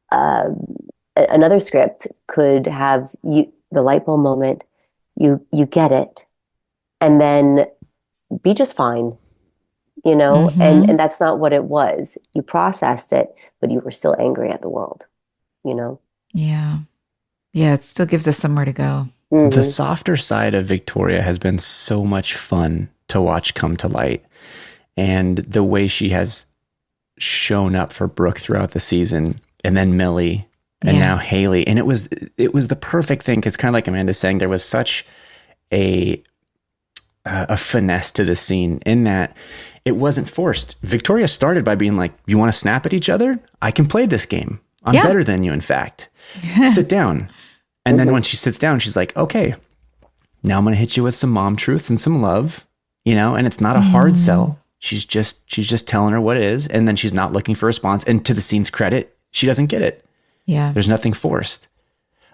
S4: another script could have the light bulb moment, you get it, and then be just fine, and that's not what it was. You processed it, but you were still angry at the world,
S5: Yeah. Yeah, it still gives us somewhere to go.
S3: Mm-hmm. The softer side of Victoria has been so much fun to watch come to light. And the way she has shown up for Brooke throughout the season, and then Millie, and now Haley. And it was the perfect thing because kind of like Amanda's saying, there was such a finesse to the scene in that it wasn't forced. Victoria started by being like, "You want to snap at each other? I can play this game. I'm better than you, in fact. Sit down." And then when she sits down, she's like, "Okay, now I'm going to hit you with some mom truths and some love, and it's not a hard sell. She's just telling her what it is. And then she's not looking for a response. And to the scene's credit, she doesn't get it.
S5: Yeah.
S3: There's nothing forced.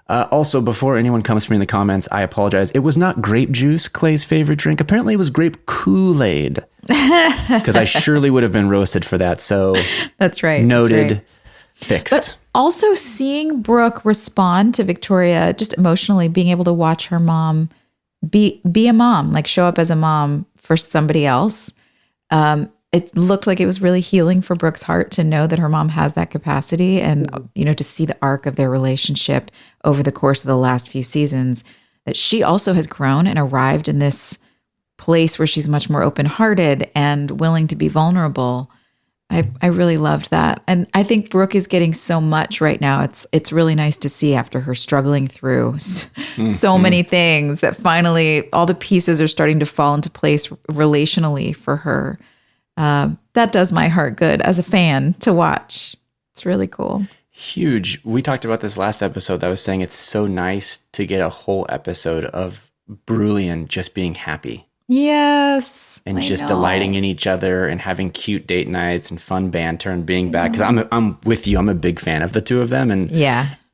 S3: Also, before anyone comes for me in the comments, I apologize. It was not grape juice, Clay's favorite drink. Apparently it was grape Kool-Aid because I surely would have been roasted for that. So
S5: that's right.
S3: Noted.
S5: That's right.
S3: Fixed.
S5: But also seeing Brooke respond to Victoria, just emotionally being able to watch her mom be a mom, like show up as a mom for somebody else. It looked like it was really healing for Brooke's heart to know that her mom has that capacity and, to see the arc of their relationship over the course of the last few seasons, that she also has grown and arrived in this place where she's much more open-hearted and willing to be vulnerable. I really loved that. And I think Brooke is getting so much right now. It's really nice to see after her struggling through so many things that finally all the pieces are starting to fall into place relationally for her. That does my heart good as a fan to watch. It's really cool.
S3: Huge. We talked about this last episode. I was saying it's so nice to get a whole episode of Julian just being happy.
S5: Yes.
S3: And just delighting in each other and having cute date nights and fun banter and being back. Because I'm with you. I'm a big fan of the two of them. And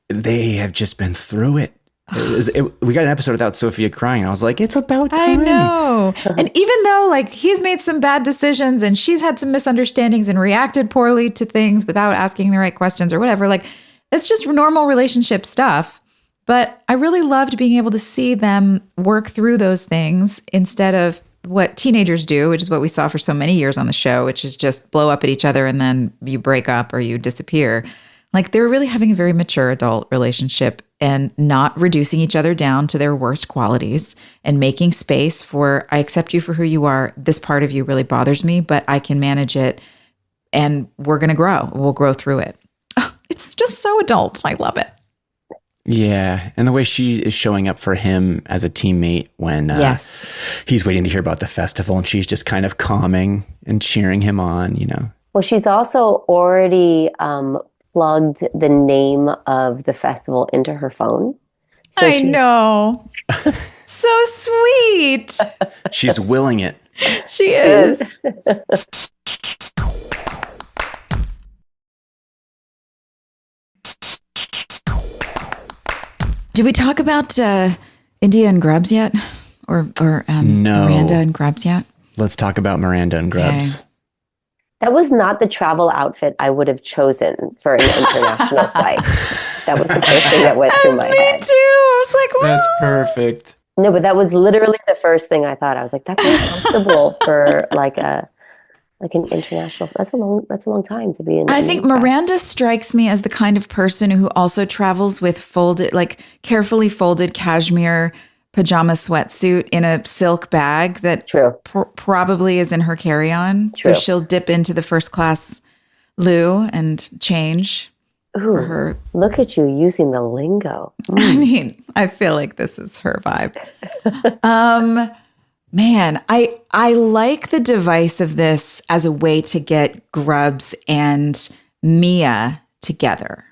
S3: they have just been through it. We got an episode without Sophia crying. I was like, it's about time.
S5: I know. And even though like he's made some bad decisions and she's had some misunderstandings and reacted poorly to things without asking the right questions or whatever, like it's just normal relationship stuff. But I really loved being able to see them work through those things instead of what teenagers do, which is what we saw for so many years on the show, which is just blow up at each other and then you break up or you disappear. Like they're really having a very mature adult relationship and not reducing each other down to their worst qualities and making space for, I accept you for who you are. This part of you really bothers me, but I can manage it and we're going to grow. We'll grow through it. It's just so adult. I love it.
S3: Yeah. And the way she is showing up for him as a teammate when he's waiting to hear about the festival and she's just kind of calming and cheering him on, you know.
S4: Well, she's also already plugged the name of the festival into her phone. So
S5: I know. So sweet.
S3: She's willing it.
S5: She is. Did we talk about India and Grubs yet? Or
S3: no.
S5: Miranda and Grubs yet?
S3: Let's talk about Miranda and Grubs.
S4: Okay. That was not the travel outfit I would have chosen for an international flight. That was the first thing that went through my head.
S5: Me too. I was like,
S3: that's perfect.
S4: No, but that was literally the first thing I thought. I was like, that's comfortable for like an international. That's a long time to be in.
S5: I think Miranda strikes me as the kind of person who also travels with carefully folded cashmere pajama sweatsuit in a silk bag that probably is in her carry-on.
S4: True.
S5: So she'll dip into the first class loo and change for her.
S4: Look at you using the lingo.
S5: I mean, I feel like this is her vibe. Man, I like the device of this as a way to get Grubs and Mia together.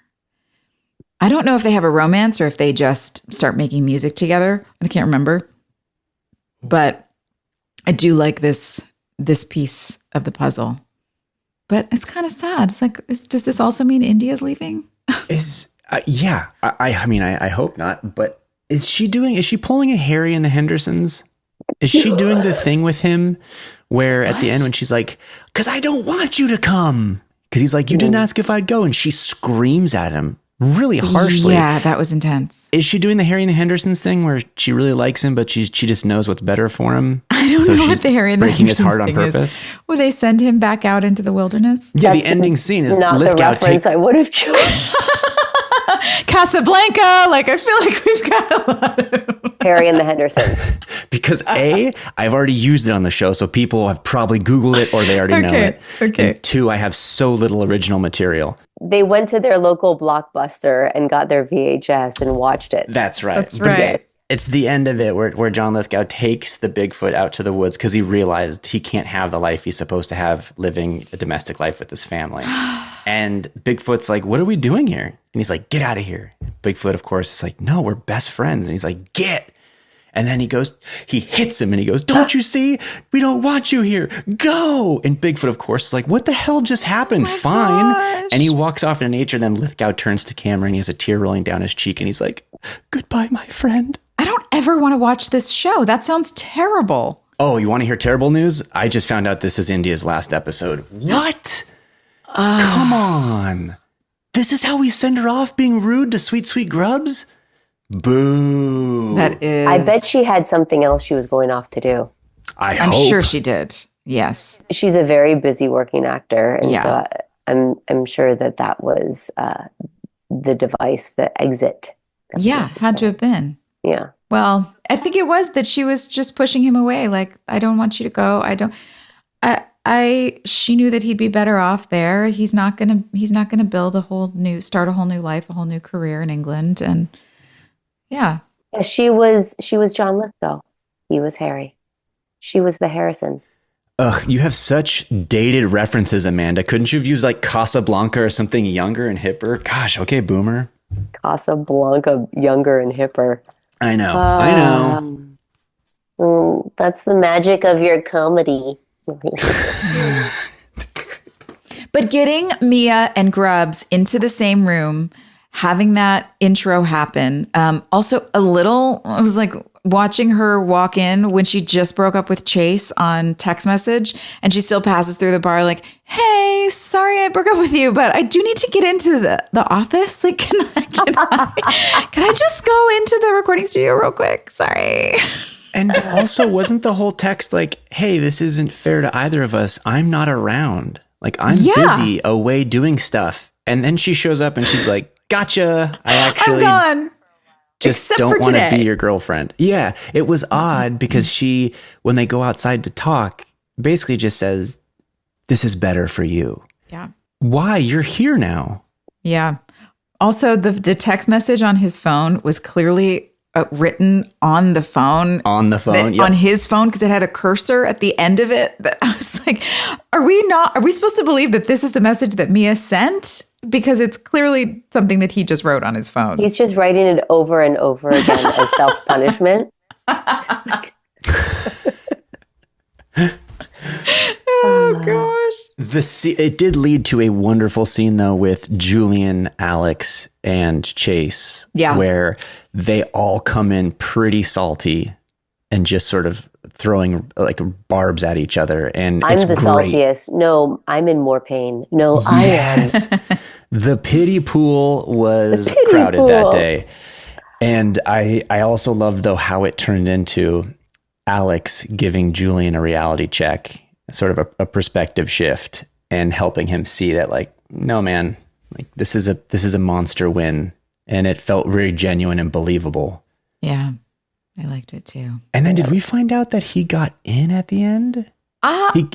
S5: I don't know if they have a romance or if they just start making music together. I can't remember. But I do like this piece of the puzzle. But it's kind of sad. It's like, does this also mean India's leaving?
S3: Yeah. I mean, I hope not. But is she pulling a Harry and the Hendersons? Is she doing the thing with him where at the end when she's like, because I don't want you to come. Because he's like, you didn't ask if I'd go. And she screams at him really harshly.
S5: Yeah, that was intense.
S3: Is she doing the Harry and the Hendersons thing where she really likes him, but she just knows what's better for him?
S5: I don't know what the Harry and the
S3: breaking his
S5: Hendersons
S3: heart on purpose.
S5: Will they send him back out into the wilderness?
S3: Yeah, the ending scene is
S4: not the reference I would have chosen.
S5: Casablanca. Like, I feel like we've got a lot of
S4: Harry and the Hendersons.
S3: Because I've already used it on the show, so people have probably Googled it or they already know it.
S5: Okay.
S3: And 2, I have so little original material.
S4: They went to their local Blockbuster and got their VHS and watched it.
S3: That's right.
S5: That's right.
S3: It's the end of it where John Lithgow takes the Bigfoot out to the woods because he realized he can't have the life he's supposed to have living a domestic life with his family. And Bigfoot's like, what are we doing here? And he's like, get out of here. Bigfoot, of course, is like, no, we're best friends. And he's like, get. And then he hits him and he goes, don't you see? We don't want you here. Go. And Bigfoot, of course, is like, what the hell just happened? Fine.
S5: Gosh.
S3: And he walks off into nature. Then Lithgow turns to camera and he has a tear rolling down his cheek. And he's like, goodbye, my friend.
S5: I don't ever want to watch this show. That sounds terrible.
S3: Oh, you want to hear terrible news? I just found out this is India's last episode. What? Come on. This is how we send her off, being rude to sweet, sweet Grubs? Boo.
S5: That is.
S4: I bet she had something else she was going off to do.
S5: I'm sure she did. Yes.
S4: She's a very busy working actor. And
S5: Yeah.
S4: so I'm sure that was the device, the exit.
S5: Yeah, had to have been.
S4: Yeah.
S5: Well, I think it was that she was just pushing him away. Like, I don't want you to go. She knew that he'd be better off there. He's not gonna start a whole new life, a whole new career in England. And yeah.
S4: She was John Lithgow. He was Harry. She was the Harrison.
S3: Ugh, you have such dated references, Amanda. Couldn't you have used like Casablanca or something younger and hipper? Gosh, okay, boomer.
S4: Casablanca, younger and hipper.
S3: I know.
S4: That's the magic of your comedy.
S5: But getting Mia and Grubs into the same room having that intro happen. Also a little, I was like watching her walk in when she just broke up with Chase on text message, and she still passes through the bar like, hey, sorry I broke up with you, but I do need to get into the office. Like, can I just go into the recording studio real quick? Sorry.
S3: And also, wasn't the whole text like, hey, this isn't fair to either of us. I'm not around. Like, I'm busy away doing stuff. And then she shows up and she's like, gotcha. I actually
S5: I'm gone.
S3: just
S5: Except
S3: don't
S5: for
S3: want to
S5: today.
S3: be your girlfriend. Yeah. It was odd because she, when they go outside to talk, basically just says, this is better for you.
S5: Yeah.
S3: Why? You're here now.
S5: Yeah. Also, the text message on his phone was clearly written on the phone.
S3: On the phone,
S5: On his phone, because it had a cursor at the end of it. But I was like, are we supposed to believe that this is the message that Mia sent? Because it's clearly something that he just wrote on his phone.
S4: He's just writing it over and over again as self-punishment.
S5: Oh, gosh.
S3: It did lead to a wonderful scene, though, with Julian, Alex, and Chase.
S5: Yeah.
S3: Where they all come in pretty salty and just sort of throwing like barbs at each other. And
S4: I'm
S3: it's
S4: the
S3: great.
S4: saltiest. No, I'm in more pain. No, I am.
S3: The pity pool was crowded
S4: pool.
S3: that day. And I also loved, though, how it turned into Alex giving Julian a reality check, sort of a perspective shift, and helping him see that, like, no, man, like this is a monster win. And it felt very genuine and believable.
S5: Yeah, I liked it too.
S3: And then did we find out that he got in at the end?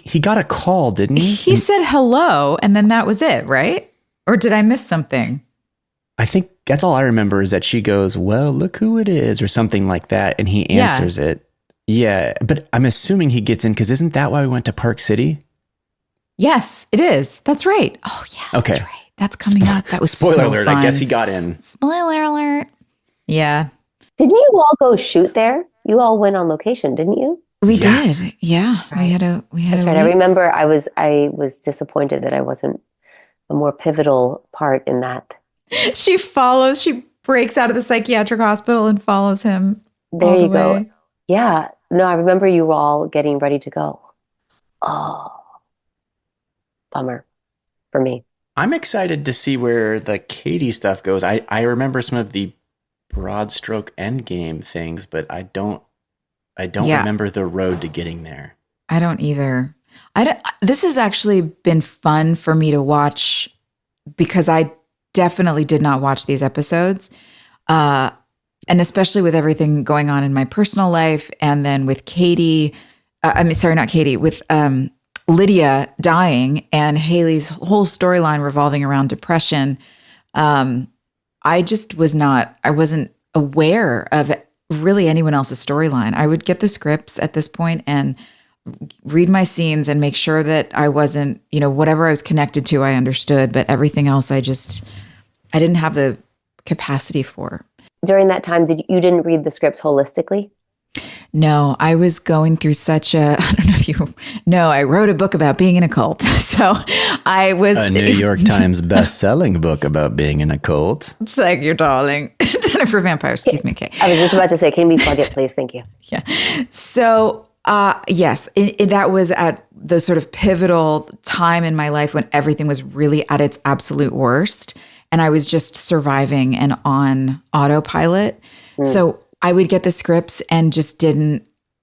S3: He got a call, didn't he?
S5: He said hello, and then that was it, right? Or did I miss something?
S3: I think that's all I remember is that she goes, well, look who it is, or something like that. And he answers it. Yeah. But I'm assuming he gets in because isn't that why we went to Park City?
S5: Yes, it is. That's right. Oh, yeah.
S3: Okay.
S5: That's right. That's coming up. That was
S3: Spoiler
S5: so
S3: alert.
S5: fun.
S3: I guess he got in.
S5: Spoiler alert. Yeah.
S4: Didn't you all go shoot there? You all went on location, didn't you?
S5: We did. Yeah. We had a
S4: That's right. I remember I was disappointed that I wasn't a more pivotal part in that.
S5: She breaks out of the psychiatric hospital and follows him.
S4: There you go. Yeah. No, I remember you were all getting ready to go. Oh, bummer for me.
S3: I'm excited to see where the Katie stuff goes. I remember some of the broad stroke endgame things, but I don't remember the road to getting there.
S5: I don't either. This has actually been fun for me to watch because I definitely did not watch these episodes. And especially with everything going on in my personal life, and then with Katie, with Lydia dying and Haley's whole storyline revolving around depression. I wasn't aware of really anyone else's storyline. I would get the scripts at this point and read my scenes and make sure that I wasn't, whatever I was connected to, I understood, but everything else I didn't have the capacity for.
S4: During that time, you didn't read the scripts holistically?
S5: No, I was going through I don't know if you know, I wrote a book about being in a cult. So I was
S3: a New York Times best-selling book about being in a cult.
S5: Thank you, darling. Dinner for Vampires, excuse me, Kay.
S4: I was just about to say, can we plug it, please? Thank you.
S5: Yeah. So, yes, that was at the sort of pivotal time in my life when everything was really at its absolute worst. And I was just surviving and on autopilot. So I would get the scripts and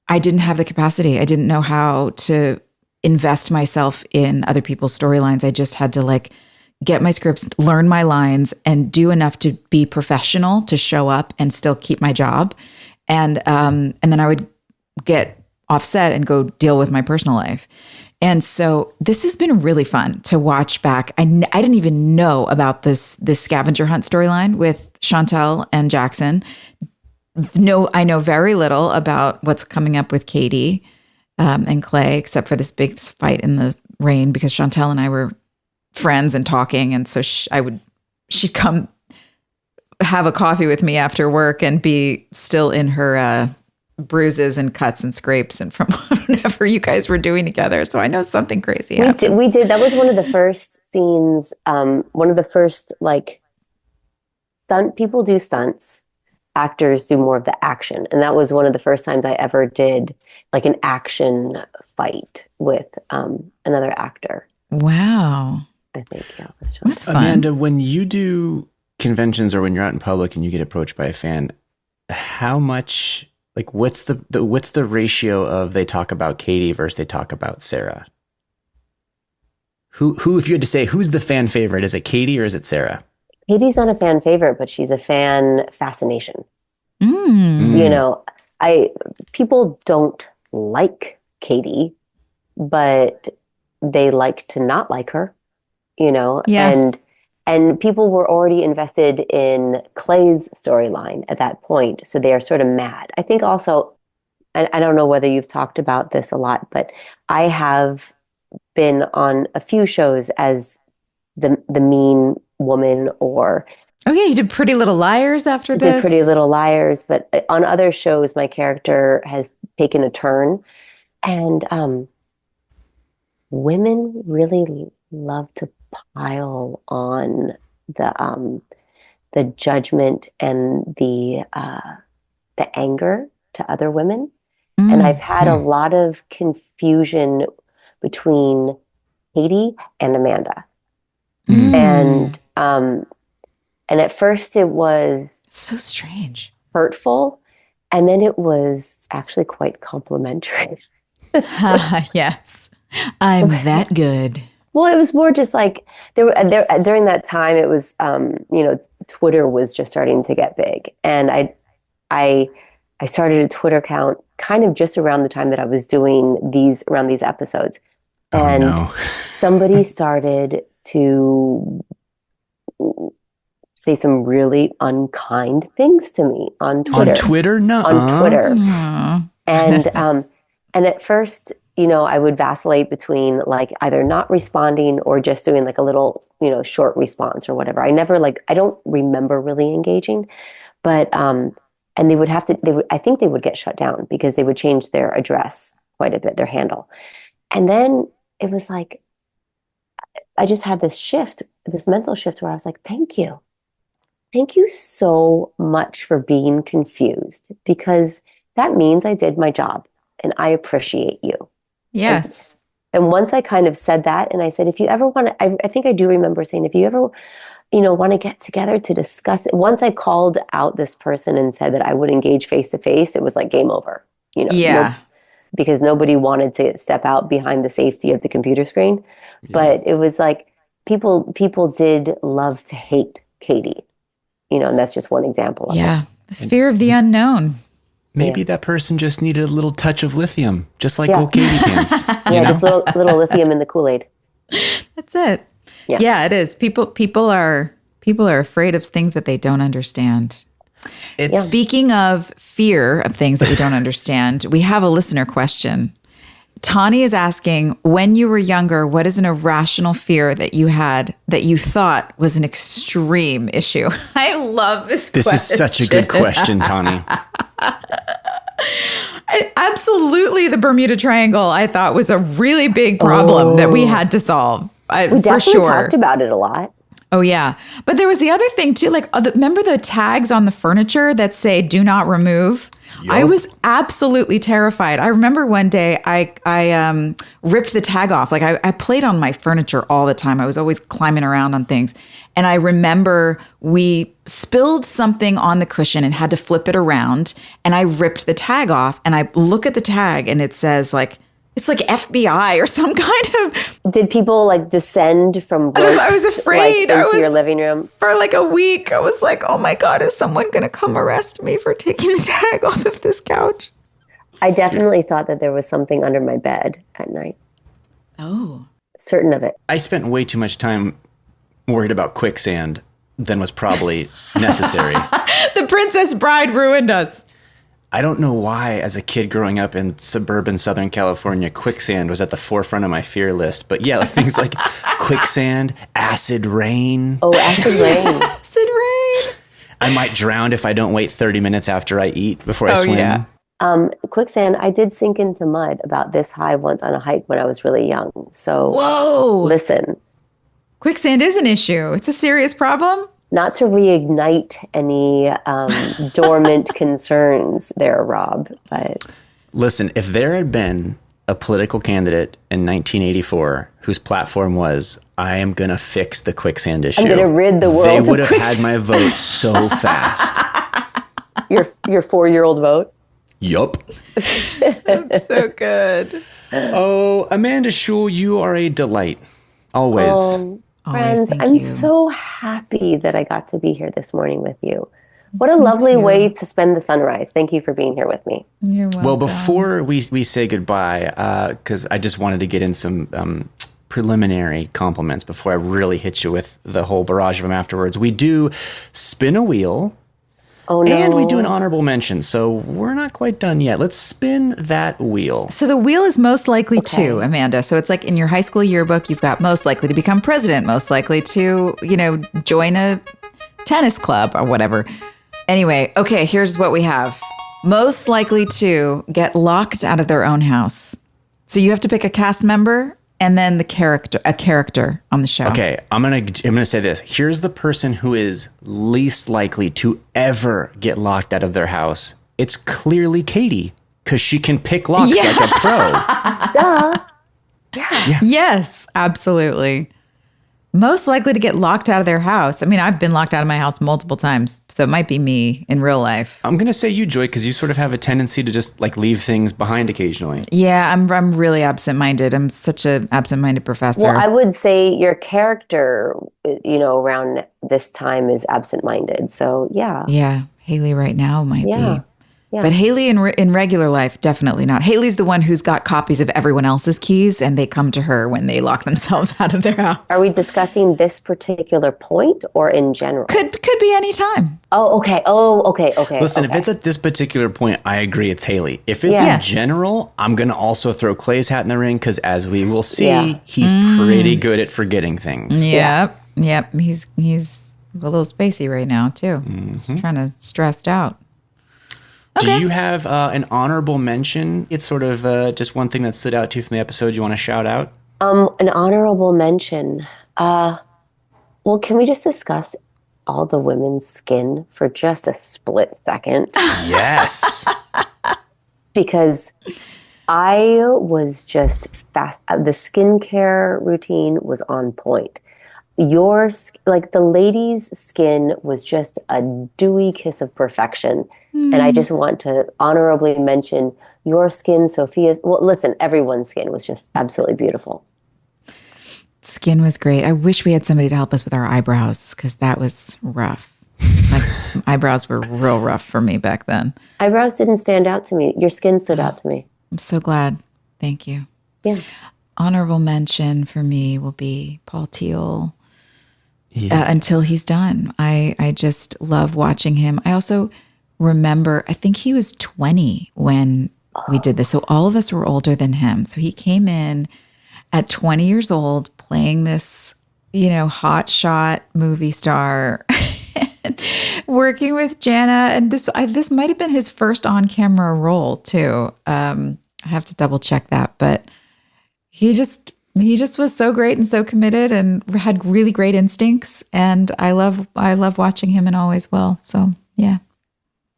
S5: I didn't have the capacity. I didn't know how to invest myself in other people's storylines. I just had to get my scripts, learn my lines, and do enough to be professional to show up and still keep my job. And then I would get offset and go deal with my personal life. And so this has been really fun to watch back. I didn't even know about this scavenger hunt storyline with Chantel and Jackson. No, I know very little about what's coming up with Katie and Clay, except for this big fight in the rain because Chantel and I were friends and talking. And so she'd come have a coffee with me after work and be still in her bruises and cuts and scrapes and from whatever you guys were doing together. So I know something crazy happened.
S4: We did. That was one of the first scenes, one of the first people do stunts. Actors do more of the action. And that was one of the first times I ever did like an action fight with another actor.
S5: Wow.
S4: I think, yeah. That's
S5: fun.
S3: Amanda, when you do conventions or when you're out in public and you get approached by a fan, how much, like, what's the ratio of they talk about Katie versus they talk about Sarah? Who, if you had to say, who's the fan favorite? Is it Katie or is it Sarah?
S4: Katie's not a fan favorite, but she's a fan fascination.
S5: Mm.
S4: You know, people don't like Katie, but they like to not like her, you know?
S5: Yeah.
S4: And people were already invested in Clay's storyline at that point. So they are sort of mad. I think also, and I don't know whether you've talked about this a lot, but I have been on a few shows as the mean woman, or
S5: oh yeah, you did Pretty Little Liars after this.
S4: did Pretty Little Liars, but on other shows my character has taken a turn, and women really love to pile on the judgment and the anger to other women. And I've had a lot of confusion between Katie and Amanda. And at first it was
S5: so strange,
S4: hurtful, and then it was actually quite complimentary.
S5: Yes, I'm that good.
S4: Well, it was more just like during that time it was Twitter was just starting to get big, and I started a Twitter account kind of just around the time that I was doing these episodes, and somebody started to say some really unkind things to me on Twitter.
S3: On Twitter? No.
S4: On Twitter. And at first, I would vacillate between like either not responding or just doing like a little, short response or whatever. I don't remember really engaging, but, and they would have to, I think they would get shut down because they would change their address quite a bit, their handle. And then it was like, I just had this mental shift where I was like, thank you. Thank you so much for being confused, because that means I did my job and I appreciate you.
S5: Yes.
S4: And once I kind of said that, and I said, if you ever want to, I think I do remember saying, if you ever, want to get together to discuss it. Once I called out this person and said that I would engage face to face, it was like game over,
S5: Yeah.
S4: Because nobody wanted to step out behind the safety of the computer screen. Yeah. But it was like, people did love to hate Katie, and that's just one example of it.
S5: The fear of the unknown.
S3: Maybe that person just needed a little touch of lithium, just like old Katie pants.
S4: Just little lithium in the Kool-Aid.
S5: That's it. Yeah, it is. People are afraid of things that they don't understand. Speaking of fear of things that we don't understand, we have a listener question. Tawny is asking, when you were younger, what is an irrational fear that you had that you thought was an extreme issue? I love this question.
S3: This is such a good question, Tawny.
S5: Absolutely, the Bermuda Triangle, I thought, was a really big problem that we had to solve.
S4: We definitely talked about it a lot.
S5: Oh, yeah. But there was the other thing, too. Like, remember the tags on the furniture that say, do not remove? Yep. I was absolutely terrified. I remember one day I ripped the tag off. Like, I played on my furniture all the time. I was always climbing around on things. And I remember we spilled something on the cushion and had to flip it around. And I ripped the tag off. And I look at the tag and it says, like, it's like FBI or some kind of.
S4: Did people like descend from ropes,
S5: I was afraid.
S4: Into your living room
S5: for like a week. I was like, oh my God, is someone going to come arrest me for taking the tag off of this couch?
S4: I definitely thought that there was something under my bed at night.
S5: Oh.
S4: Certain of it.
S3: I spent way too much time worried about quicksand than was probably necessary.
S5: The Princess Bride ruined us.
S3: I don't know why, as a kid growing up in suburban Southern California, quicksand was at the forefront of my fear list. But yeah, like things like quicksand, acid rain.
S4: Oh, acid rain.
S5: Acid rain.
S3: I might drown if I don't wait 30 minutes after I eat before I swim.
S5: Yeah.
S4: Quicksand, I did sink into mud about this high once on a hike when I was really young. So
S5: whoa.
S4: Listen.
S5: Quicksand is an issue. It's a serious problem.
S4: Not to reignite any dormant concerns there, Rob, but...
S3: Listen, if there had been a political candidate in 1984 whose platform was, I am going to fix the quicksand issue.
S4: I'm going to rid the world
S3: They
S4: of
S3: would have
S4: quicksand.
S3: had my vote so fast.
S4: Your 4-year-old vote?
S3: Yup.
S5: So good.
S3: Oh, Amanda Schull, you are a delight. Always.
S4: Friends,
S5: thank
S4: I'm
S5: you.
S4: so happy that I got to be here this morning with you. What a lovely way to spend the sunrise. Thank you for being here with me.
S5: You're welcome.
S3: Well, before we say goodbye, because I just wanted to get in some preliminary compliments before I really hit you with the whole barrage of them afterwards. We do spin a wheel.
S4: Oh, no.
S3: And we do an honorable mention. So we're not quite done yet. Let's spin that wheel.
S5: So the wheel is most likely to, Amanda. So it's like in your high school yearbook, you've got most likely to become president, most likely to, join a tennis club or whatever. Anyway, okay, here's what we have. Most likely to get locked out of their own house. So you have to pick a cast member and then a character on the show.
S3: Okay, I'm gonna say this. Here's the person who is least likely to ever get locked out of their house. It's clearly Katie, because she can pick locks like a pro.
S4: Duh.
S3: Yeah.
S5: Yes, absolutely. Most likely to get locked out of their house. I mean, I've been locked out of my house multiple times, so it might be me in real life.
S3: I'm gonna say you, Joy, because you sort of have a tendency to just like leave things behind occasionally.
S5: Yeah, I'm really absent-minded. I'm such an absent-minded professor.
S4: Well, I would say your character, around this time is absent-minded. So, yeah.
S5: Yeah, Haley right now might be.
S4: Yeah.
S5: But Haley in regular life, definitely not. Haley's the one who's got copies of everyone else's keys, and they come to her when they lock themselves out of their house.
S4: Are we discussing this particular point or in general?
S5: Could be any time.
S4: Oh, okay.
S3: Listen, if it's at this particular point, I agree it's Haley. If it's
S5: Yes.
S3: in general, I'm going to also throw Clay's hat in the ring because, as we will see, he's pretty good at forgetting things.
S5: Yep. He's a little spacey right now too. He's kind of stressed out.
S3: Do you have an honorable mention? It's sort of just one thing that stood out to you from the episode you want to shout out?
S4: An honorable mention. Well, can we just discuss all the women's skin for just a split second?
S3: Yes.
S4: Because I was just fast. The skincare routine was on point. The lady's skin was just a dewy kiss of perfection. And I just want to honorably mention your skin, Sophia. Well, listen, everyone's skin was just absolutely beautiful.
S5: Skin was great. I wish we had somebody to help us with our eyebrows because that was rough. Like eyebrows were real rough for me back then.
S4: Eyebrows didn't stand out to me. Your skin stood out to me.
S5: I'm so glad. Thank you.
S4: Yeah.
S5: Honorable mention for me will be Paul Teal. Until he's done. I just love watching him. I also remember, I think he was 20 when we did this. So all of us were older than him. So he came in at 20 years old playing this, hot shot movie star, working with Jana. And this might have been his first on-camera role too. I have to double check that, but he just was so great and so committed and had really great instincts. And I love watching him and always will. So yeah.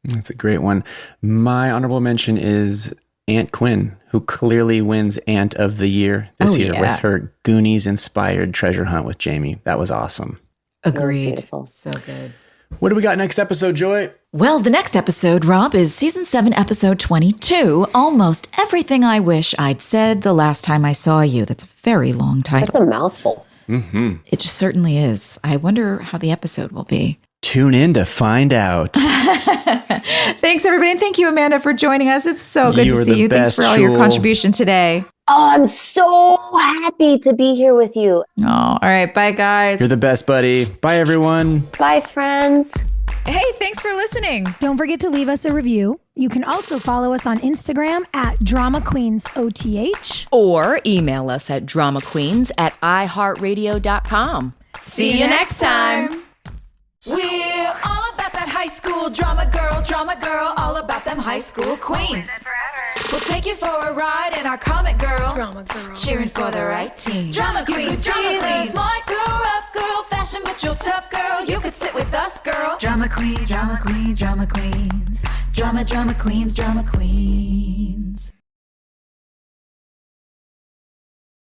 S3: That's a great one. My honorable mention is Aunt Quinn, who clearly wins Aunt of the Year this year with her Goonies-inspired treasure hunt with Jamie. That was awesome.
S5: Agreed.
S4: Beautiful.
S5: So good.
S3: What do we got next episode, Joy?
S5: Well, the next episode, Rob, is season 7, episode 22, Almost Everything I Wish I'd Said the Last Time I Saw You. That's a very long title.
S4: That's a mouthful.
S3: Mm-hmm.
S5: It just certainly is. I wonder how the episode will be.
S3: Tune in to find out.
S5: Thanks, everybody. And thank you, Amanda, for joining us. It's so good to see you.
S3: Best,
S5: Thanks for all your
S3: Jewel.
S5: contribution today.
S4: Oh, I'm so happy to be here with you.
S5: Oh, all right. Bye, guys.
S3: You're the best, buddy. Bye, everyone.
S4: Bye, friends.
S5: Hey, thanks for listening.
S6: Don't forget to leave us a review. You can also follow us on Instagram at Drama Queens OTH.
S1: Or email us at dramaqueens@iheartradio.com. See you next time.
S2: We're all about that high school drama girl, all about them high school queens. We'll take you for a ride in our comic girl, cheering for the right team. Drama queens, smart girl, rough girl, fast fashion, but you're tough, girl. You could sit with us, girl. Drama queens, drama queens, drama queens. Drama queens, drama queens.